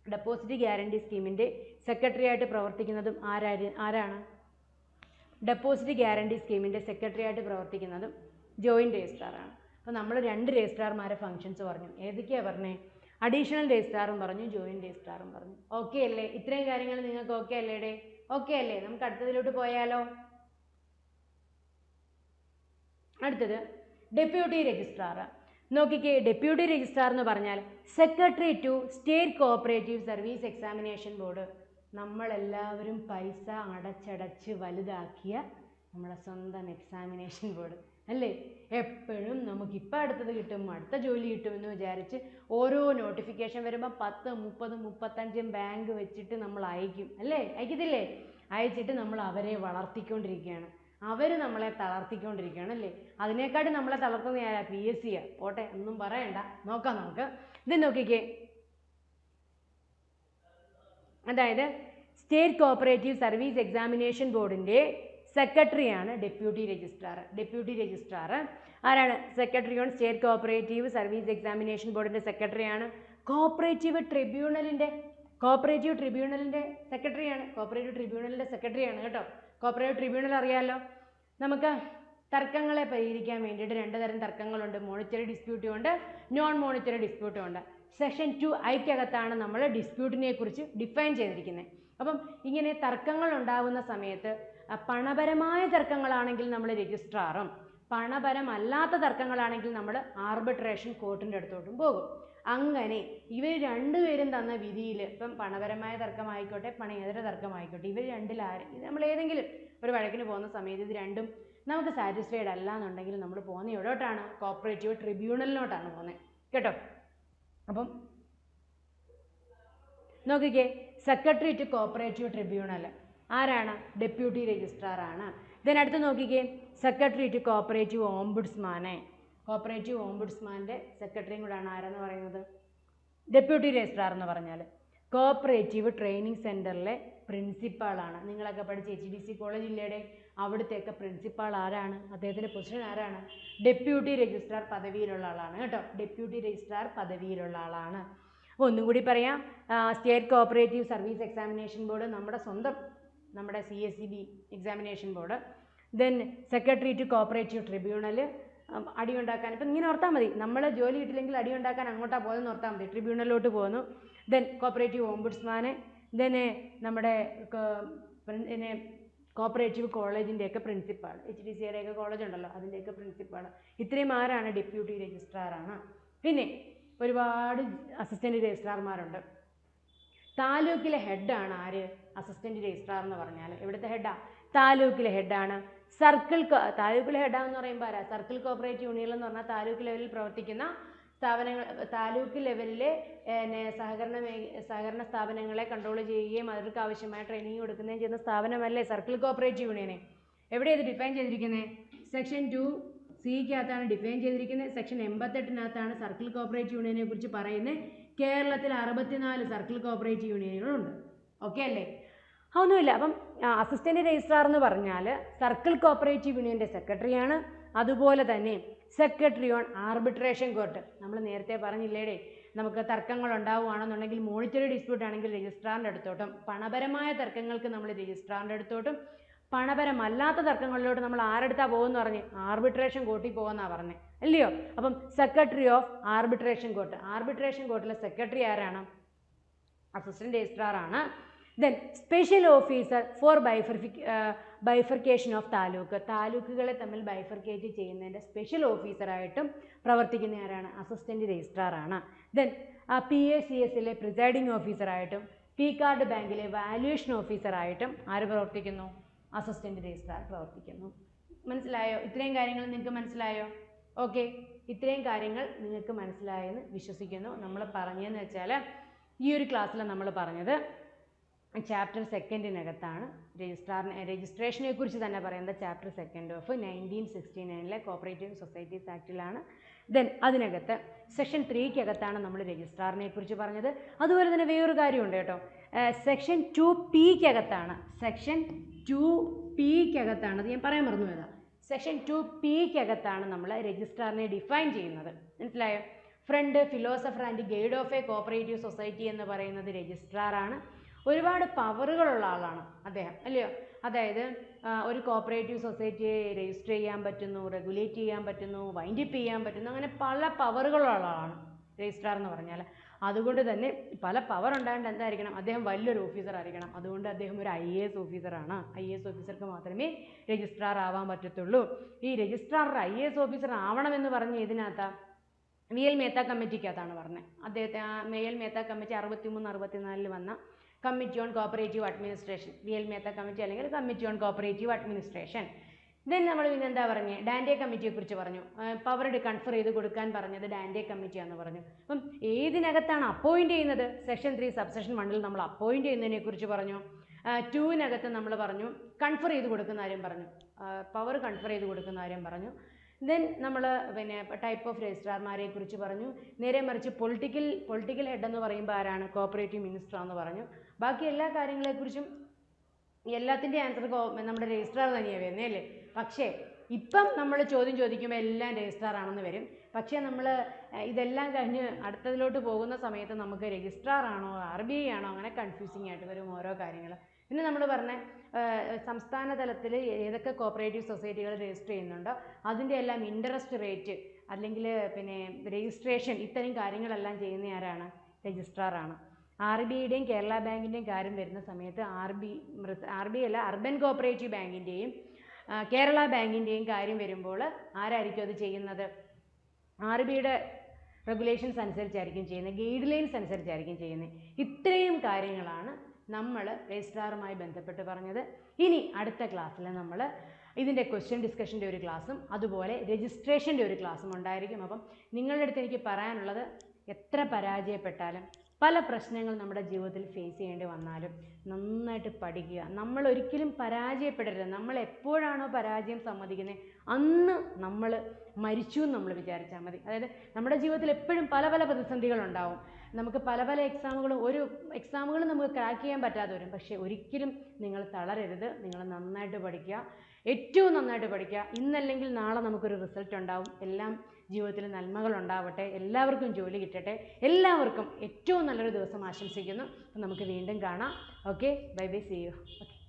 ഡെപ്പോസിറ്റ് ഗ്യാരണ്ടി സ്കീമിൻ്റെ സെക്രട്ടറി ആയിട്ട് പ്രവർത്തിക്കുന്നതും ആരാണ്? ഡെപ്പോസിറ്റ് ഗ്യാരണ്ടി സ്കീമിൻ്റെ സെക്രട്ടറി ആയിട്ട് പ്രവർത്തിക്കുന്നതും ജോയിൻ്റ് രജിസ്ട്രാറാണ്. അപ്പോൾ നമ്മൾ 2 രജിസ്ട്രാർമാരെ ഫങ്ഷൻസ് പറഞ്ഞു. ഏതൊക്കെയാണ് പറഞ്ഞേ? അഡീഷണൽ രജിസ്ട്രാറും പറഞ്ഞു, ജോയിൻ്റ് രജിസ്ട്രാറും പറഞ്ഞു. ഓക്കെ അല്ലേ? ഇത്രയും കാര്യങ്ങൾ നിങ്ങൾക്ക് ഓക്കെ അല്ലേടേ? ഓക്കെ അല്ലേ? നമുക്ക് അടുത്തതിലോട്ട് പോയാലോ? അടുത്തത് ഡെപ്യൂട്ടി രജിസ്ട്രാർ. നോക്കിക്കേ, ഡെപ്യൂട്ടി രജിസ്ട്രാർ എന്ന് പറഞ്ഞാൽ secretary to state cooperative service examination board. നമ്മളെല്ലാവരും പൈസ അടച്ചടച്ച് വലുതാക്കിയ നമ്മുടെ സ്വന്തം എക്സാമിനേഷൻ ബോർഡ് അല്ലേ? എപ്പോഴും നമുക്കിപ്പോൾ അടുത്തത് കിട്ടും, അടുത്ത ജോലി കിട്ടുമെന്ന് വിചാരിച്ച് ഓരോ നോട്ടിഫിക്കേഷൻ വരുമ്പോൾ 10, 30, 35 ബാങ്ക് വെച്ചിട്ട് നമ്മൾ അയക്കും അല്ലേ? അയക്കത്തില്ലേ? അയച്ചിട്ട് നമ്മൾ അവരെ വളർത്തിക്കൊണ്ടിരിക്കുകയാണ്. അവർ നമ്മളെ തളർത്തിക്കൊണ്ടിരിക്കുകയാണ് അല്ലേ? അതിനേക്കാട്ടും നമ്മളെ തളർത്തുന്ന ആരാ? PSC. പോട്ടെ, ഒന്നും പറയണ്ട, നോക്കാം നമുക്ക്. ഇത് നോക്കിക്കേ, അതായത് സ്റ്റേറ്റ് കോഓപ്പറേറ്റീവ് സർവീസ് എക്സാമിനേഷൻ ബോർഡിൻ്റെ സെക്രട്ടറിയാണ് ഡെപ്യൂട്ടി രജിസ്ട്രാർ. ആരാണ്? Secretary on state cooperative service examination ബോർഡിൻ്റെ സെക്രട്ടറിയാണ്. കോഓപ്പറേറ്റീവ് ട്രിബ്യൂണലിൻ്റെ സെക്രട്ടറിയാണ്. കേട്ടോ. കോഓപ്പറേറ്റീവ് ട്രിബ്യൂണൽ അറിയാമല്ലോ. നമുക്ക് തർക്കങ്ങളെ പരിഹരിക്കാൻ വേണ്ടിയിട്ട് 2 തരം തർക്കങ്ങളുണ്ട്. മോണിറ്ററി ഡിസ്പ്യൂട്ടും ഉണ്ട്, നോൺ മോണിറ്ററി ഡിസ്പ്യൂട്ടും ഉണ്ട്. സെക്ഷൻ 2I നമ്മൾ ഡിസ്പ്യൂട്ടിനെ കുറിച്ച് ഡിഫൈൻ ചെയ്തിരിക്കുന്നത്. അപ്പം ഇങ്ങനെ തർക്കങ്ങൾ ഉണ്ടാകുന്ന സമയത്ത് പണപരമായ തർക്കങ്ങളാണെങ്കിൽ നമ്മൾ രജിസ്ട്രാറും, പണപരമല്ലാത്ത തർക്കങ്ങളാണെങ്കിൽ നമ്മൾ ആർബിട്രേഷൻ കോർട്ടിൻ്റെ അടുത്തോട്ടും പോകും. അങ്ങനെ ഇവർ രണ്ടുപേരും തന്ന വിധിയിൽ, ഇപ്പം പണപരമായ തർക്കമായിക്കോട്ടെ പണേതര തർക്കമായിക്കോട്ടെ, ഇവർ രണ്ടിൽ നമ്മൾ ഏതെങ്കിലും ഒരു വഴക്കിന് പോകുന്ന സമയത്ത് ഇത് രണ്ടും നമുക്ക് സാറ്റിസ്ഫൈഡ് അല്ല എന്നുണ്ടെങ്കിൽ നമ്മൾ പോകുന്നത് എവിടോട്ടാണ്? കോഓപ്പറേറ്റീവ് ട്രിബ്യൂണലിലോട്ടാണ് പോകുന്നത് കേട്ടോ. അപ്പം നോക്കിക്കേ, സെക്രട്ടറി ടു കോഓപ്പറേറ്റീവ് ട്രിബ്യൂണൽ ആരാണ്? ഡെപ്യൂട്ടി രജിസ്ട്രാറാണ്. ഇതിനടുത്ത് നോക്കിക്കേ, സെക്രട്ടറി ടു കോഓപ്പറേറ്റീവ് ഓംബുഡ്സ്മാനെ. കോഓപ്പറേറ്റീവ് ഓംബുഡ്സ്മാൻ്റെ സെക്രട്ടറിയും കൂടാണ് ആരെന്ന് പറയുന്നത്? ഡെപ്യൂട്ടി രജിസ്ട്രാർ എന്ന് പറഞ്ഞാൽ. കോഓപ്പറേറ്റീവ് ട്രെയിനിങ് സെൻറ്ററിലെ പ്രിൻസിപ്പാളാണ്. നിങ്ങളൊക്കെ പഠിച്ച HDC കോളേജ് ഇല്ലേടെ, അവിടുത്തെയൊക്കെ പ്രിൻസിപ്പാൾ ആരാണ്? അദ്ദേഹത്തിൻ്റെ പൊസിഷൻ ആരാണ്? ഡെപ്യൂട്ടി രജിസ്ട്രാർ പദവിയിലുള്ള ആളാണ് കേട്ടോ. ഡെപ്യൂട്ടി രജിസ്ട്രാർ പദവിയിലുള്ള ആളാണ്. അപ്പോൾ ഒന്നും കൂടി പറയാം, state cooperative service examination board, നമ്മുടെ സ്വന്തം നമ്മുടെ CSEB examination board, then secretary to cooperative tribunal, അടിയുണ്ടാക്കാൻ ഇപ്പം ഇങ്ങനെ ഓർത്താൽ മതി, നമ്മൾ ജോലി കിട്ടില്ലെങ്കിൽ അടിയുണ്ടാക്കാൻ അങ്ങോട്ടാണ് പോകുന്നതെന്ന് ഓർത്താൽ മതി, ട്രിബ്യൂണലിലോട്ട് പോകുന്നു. ദെൻ കോപ്പറേറ്റീവ് ഓംബുഡ്സ്മാന്, ദെൻ നമ്മുടെ പിന്നെ കോപ്പറേറ്റീവ് കോളേജിൻ്റെയൊക്കെ പ്രിൻസിപ്പാൾ, HDCയുടെയൊക്കെ കോളേജ് ഉണ്ടല്ലോ അതിൻ്റെയൊക്കെ പ്രിൻസിപ്പാൾ. ഇത്രയും ആരാണ്? ഡെപ്യൂട്ടി രജിസ്ട്രാറാണ്. പിന്നെ ഒരുപാട് അസിസ്റ്റൻറ്റ് രജിസ്ട്രാർമാരുണ്ട്. താലൂക്കിലെ ഹെഡാണ് ആര്? അസിസ്റ്റൻറ്റ് രജിസ്ട്രാർ എന്ന് പറഞ്ഞാൽ. എവിടുത്തെ ഹെഡാ? താലൂക്കിലെ ഹെഡാണ്. താലൂക്കിലെ ഹെഡാന്ന് പറയുമ്പോൾ ആരാ? സർക്കിൾ കോപ്പറേറ്റീവ് യൂണിയൻ എന്ന് പറഞ്ഞാൽ താലൂക്ക് ലെവലിൽ പ്രവർത്തിക്കുന്ന സ്ഥാപനങ്ങൾ, താലൂക്ക് ലെവലിലെ സഹകരണ സ്ഥാപനങ്ങളെ കൺട്രോൾ ചെയ്യുകയും അവർക്ക് ആവശ്യമായ ട്രെയിനിങ് കൊടുക്കുകയും ചെയ്യുന്ന സ്ഥാപനമല്ലേ സർക്കിൾ കോപ്പറേറ്റീവ് യൂണിയനെ. എവിടെയാണ് ഇത് ഡിഫൈൻ ചെയ്തിരിക്കുന്നത്? സെക്ഷൻ 2C ഡിഫൈൻ ചെയ്തിരിക്കുന്നത്. സെക്ഷൻ 88 സർക്കിൾ കോപ്പറേറ്റീവ് യൂണിയനെ കുറിച്ച് പറയുന്നത്. കേരളത്തിൽ 64 സർക്കിൾ കോപ്പറേറ്റീവ് യൂണിയനുകളുണ്ട്. ഓക്കെ അല്ലേ? ഒന്നുമില്ല. അപ്പം അസിസ്റ്റൻറ്റ് രജിസ്ട്രാർ എന്ന് പറഞ്ഞാൽ സർക്കിൾ കോപ്പറേറ്റീവ് യൂണിയൻ്റെ സെക്രട്ടറിയാണ്. അതുപോലെ തന്നെ സെക്രട്ടറി ഓൺ ആർബിട്രേഷൻ കോർട്ട്. നമ്മൾ നേരത്തെ പറഞ്ഞില്ലേടേ, നമുക്ക് തർക്കങ്ങൾ ഉണ്ടാവുകയാണെന്നുണ്ടെങ്കിൽ മോണിറ്ററി ഡിസ്പ്യൂട്ട് ആണെങ്കിൽ രജിസ്ട്രാറിൻ്റെ അടുത്തോട്ടും, പണപരമായ തർക്കങ്ങൾക്ക് നമ്മൾ രജിസ്ട്രാറിൻ്റെ അടുത്തോട്ടും, പണപരമല്ലാത്ത തർക്കങ്ങളിലോട്ട് നമ്മൾ ആരെടുത്താണ് പോകുമെന്ന് പറഞ്ഞ്? ആർബിട്രേഷൻ കോർട്ടിൽ പോകുമെന്നാണ് പറഞ്ഞത് അല്ലയോ? അപ്പം secretary of arbitration court, arbitration കോർട്ടിലെ സെക്രട്ടറി ആരാണ്? അസിസ്റ്റൻറ്റ് രജിസ്ട്രാറാണ്. Then special officer for bifurcation of taluk, താലൂക്കുകളെ തമ്മിൽ ബൈഫർക്കേറ്റ് ചെയ്യുന്നതിൻ്റെ സ്പെഷ്യൽ ഓഫീസറായിട്ടും പ്രവർത്തിക്കുന്ന ആരാണ്? അസിസ്റ്റൻറ്റ് രജിസ്ട്രാറാണ്. ദെൻ PACSലെ പ്രിസൈഡിംഗ് ഓഫീസറായിട്ടും P-കാർഡ് ബാങ്കിലെ വാല്യുവേഷൻ ഓഫീസറായിട്ടും ആര് പ്രവർത്തിക്കുന്നു? അസിസ്റ്റൻറ്റ് രജിസ്ട്രാർ പ്രവർത്തിക്കുന്നു. മനസ്സിലായോ? ഇത്രയും കാര്യങ്ങൾ നിങ്ങൾക്ക് മനസ്സിലായോ? ഓക്കെ, ഇത്രയും കാര്യങ്ങൾ നിങ്ങൾക്ക് മനസ്സിലായെന്ന് വിശ്വസിക്കുന്നു. നമ്മൾ പറഞ്ഞതെന്ന് വെച്ചാൽ ഈ ഒരു ക്ലാസ്സിൽ നമ്മൾ പറഞ്ഞത് ചാപ്റ്റർ 2 രജിസ്ട്രേഷനെ കുറിച്ച് തന്നെ പറയുന്നത് ചാപ്റ്റർ 2 ഓഫ് 1969 കോപ്പറേറ്റീവ് സൊസൈറ്റീസ് ആക്റ്റിലാണ്. ദെൻ അതിനകത്ത് സെക്ഷൻ 3 നമ്മൾ രജിസ്ട്രാറിനെ കുറിച്ച് പറഞ്ഞത്. അതുപോലെ തന്നെ വേറൊരു കാര്യമുണ്ട് കേട്ടോ, സെക്ഷൻ 2P സെക്ഷൻ 2P അത് ഞാൻ പറയാൻ മറന്നു പോയതാ. സെക്ഷൻ 2P നമ്മൾ രജിസ്ട്രാറിനെ ഡിഫൈൻ ചെയ്യുന്നത്. മനസ്സിലായോ? Friend, philosopher and guide of a cooperative society എന്ന് പറയുന്നത് രജിസ്ട്രാറാണ്. ഒരുപാട് പവറുകളുള്ള ആളാണ് അദ്ദേഹം അല്ലയോ? അതായത് ഒരു കോപ്പറേറ്റീവ് സൊസൈറ്റിയെ രജിസ്റ്റർ ചെയ്യാൻ പറ്റുന്നു, റെഗുലേറ്റ് ചെയ്യാൻ പറ്റുന്നു, വൈൻഡപ്പ് ചെയ്യാൻ പറ്റുന്നു, അങ്ങനെ പല പവറുകളുള്ള ആളാണ് രജിസ്ട്രാർ എന്ന് പറഞ്ഞാൽ. അതുകൊണ്ട് തന്നെ പല പവർ ഉണ്ടായിട്ട് എന്തായിരിക്കണം? അദ്ദേഹം വലിയൊരു ഓഫീസർ ആയിരിക്കണം. അതുകൊണ്ട് അദ്ദേഹം ഒരു IAS ഓഫീസറാണ്. IAS ഓഫീസർക്ക് മാത്രമേ രജിസ്ട്രാർ ആവാൻ പറ്റത്തുള്ളൂ. ഈ രജിസ്ട്രാർ IAS ഓഫീസർ ആവണമെന്ന് പറഞ്ഞ് ഇതിനകത്താണ് VL മേത്ത കമ്മിറ്റിക്കകത്താണ് പറഞ്ഞത്. അദ്ദേഹത്തെ VL മേത്ത കമ്മിറ്റി 63-64 വന്ന committee on cooperative administration, VL Mehta committee അല്ലെങ്കിൽ committee on cooperative administration. Then നമ്മൾ പിന്നെ എന്താ പറഞ്ഞത്? ഡാൻഡെ കമ്മിറ്റിയെക്കുറിച്ച് പറഞ്ഞു. പവർ കൺഫർ ചെയ്ത് കൊടുക്കാൻ പറഞ്ഞത് ഡാൻഡെ കമ്മിറ്റിയാണെന്ന് പറഞ്ഞു. അപ്പം ഏതിനകത്താണ് അപ്പോയിൻറ്റ് ചെയ്യുന്നത്? സെക്ഷൻ 3 സബ്സെക്ഷൻ 1 നമ്മൾ അപ്പോയിൻറ്റ് ചെയ്യുന്നതിനെ കുറിച്ച് പറഞ്ഞു. 2 നമ്മൾ പറഞ്ഞു കൺഫർ ചെയ്ത് കൊടുക്കുന്ന കാര്യം പറഞ്ഞു, പവർ കൺഫർ ചെയ്ത് കൊടുക്കുന്ന കാര്യം പറഞ്ഞു. ദെൻ നമ്മൾ പിന്നെ ടൈപ്പ് ഓഫ് രജിസ്ട്രാർമാരെ കുറിച്ച് പറഞ്ഞു. നേരെ മറിച്ച് പൊളിറ്റിക്കൽ ഹെഡ് എന്ന് പറയുമ്പോൾ ആരാണ്? കോപ്പറേറ്റീവ് മിനിസ്റ്റർ എന്ന് പറഞ്ഞു. ബാക്കി എല്ലാ കാര്യങ്ങളെക്കുറിച്ചും എല്ലാത്തിൻ്റെ ആൻസർ നമ്മുടെ രജിസ്ട്രാർ തന്നെയാണ് വരുന്നത് അല്ലേ? പക്ഷേ ഇപ്പം നമ്മൾ ചോദ്യം ചോദിക്കുമ്പോൾ എല്ലാം രജിസ്ട്രാർ ആണെന്ന് വരും. പക്ഷേ നമ്മൾ ഇതെല്ലാം കഴിഞ്ഞ് അടുത്തതിലോട്ട് പോകുന്ന സമയത്ത് നമുക്ക് രജിസ്ട്രാർ ആണോ RBI ആണോ അങ്ങനെ കൺഫ്യൂസിങ് ആയിട്ട് വരും ഓരോ കാര്യങ്ങൾ. പിന്നെ നമ്മൾ പറഞ്ഞ സംസ്ഥാന തലത്തിൽ ഏതൊക്കെ കോപ്പറേറ്റീവ് സൊസൈറ്റികൾ രജിസ്റ്റർ ചെയ്യുന്നുണ്ടോ അതിൻ്റെ എല്ലാം ഇൻട്രസ്റ്റ് റേറ്റ് അല്ലെങ്കിൽ പിന്നെ രജിസ്ട്രേഷൻ ഇത്തരം കാര്യങ്ങളെല്ലാം ചെയ്യുന്ന ആരാണ്? രജിസ്ട്രാറാണ്. RBIയുടെയും കേരള ബാങ്കിൻ്റെയും കാര്യം വരുന്ന സമയത്ത് RBI അല്ല, അർബൻ കോപ്പറേറ്റീവ് ബാങ്കിൻ്റെയും കേരള ബാങ്കിൻ്റെയും കാര്യം വരുമ്പോൾ ആരായിരിക്കും അത് ചെയ്യുന്നത്? RBIയുടെ റെഗുലേഷൻസ് അനുസരിച്ചായിരിക്കും ചെയ്യുന്നത്, ഗൈഡ് ലൈൻസ് അനുസരിച്ചായിരിക്കും ചെയ്യുന്നത്. ഇത്രയും കാര്യങ്ങളാണ് നമ്മൾ രജിസ്ട്രാറുമായി ബന്ധപ്പെട്ട് പറഞ്ഞത്. ഇനി അടുത്ത ക്ലാസ്സിൽ നമ്മൾ ഇതിൻ്റെ ക്വസ്റ്റ്യൻ ഡിസ്കഷൻ്റെ ഒരു ക്ലാസ്സും അതുപോലെ രജിസ്ട്രേഷൻ്റെ ഒരു ക്ലാസ്സും ഉണ്ടായിരിക്കും. അപ്പം നിങ്ങളുടെ അടുത്ത് എനിക്ക് പറയാനുള്ളത്, എത്ര പരാജയപ്പെട്ടാലും പല പ്രശ്നങ്ങൾ നമ്മുടെ ജീവിതത്തിൽ ഫേസ് ചെയ്യേണ്ടി വന്നാലും നന്നായിട്ട് പഠിക്കുക. നമ്മൾ ഒരിക്കലും പരാജയപ്പെടരുത്. നമ്മൾ എപ്പോഴാണോ പരാജയം സമ്മതിക്കുന്നത് അന്ന് നമ്മൾ മരിച്ചു എന്ന് നമ്മൾ വിചാരിച്ചാൽ മതി. അതായത് നമ്മുടെ ജീവിതത്തിൽ എപ്പോഴും പല പല പ്രതിസന്ധികളുണ്ടാവും. നമുക്ക് പല പല എക്സാമുകളും എക്സാമുകളും നമുക്ക് ക്രാക്ക് ചെയ്യാൻ പറ്റാതെ വരും. പക്ഷേ ഒരിക്കലും നിങ്ങൾ തളരരുത്. നിങ്ങൾ നന്നായിട്ട് പഠിക്കുക, ഏറ്റവും നന്നായിട്ട് പഠിക്കുക. ഇന്നല്ലെങ്കിൽ നാളെ നമുക്കൊരു റിസൾട്ട് ഉണ്ടാവും. എല്ലാം ജീവിതത്തിൽ നന്മകൾ ഉണ്ടാവട്ടെ, എല്ലാവർക്കും ജോലി കിട്ടട്ടെ, എല്ലാവർക്കും ഏറ്റവും നല്ലൊരു ദിവസം ആശംസിക്കുന്നു. അപ്പം നമുക്ക് വീണ്ടും കാണാം. Okay, bye bye, see you. Okay.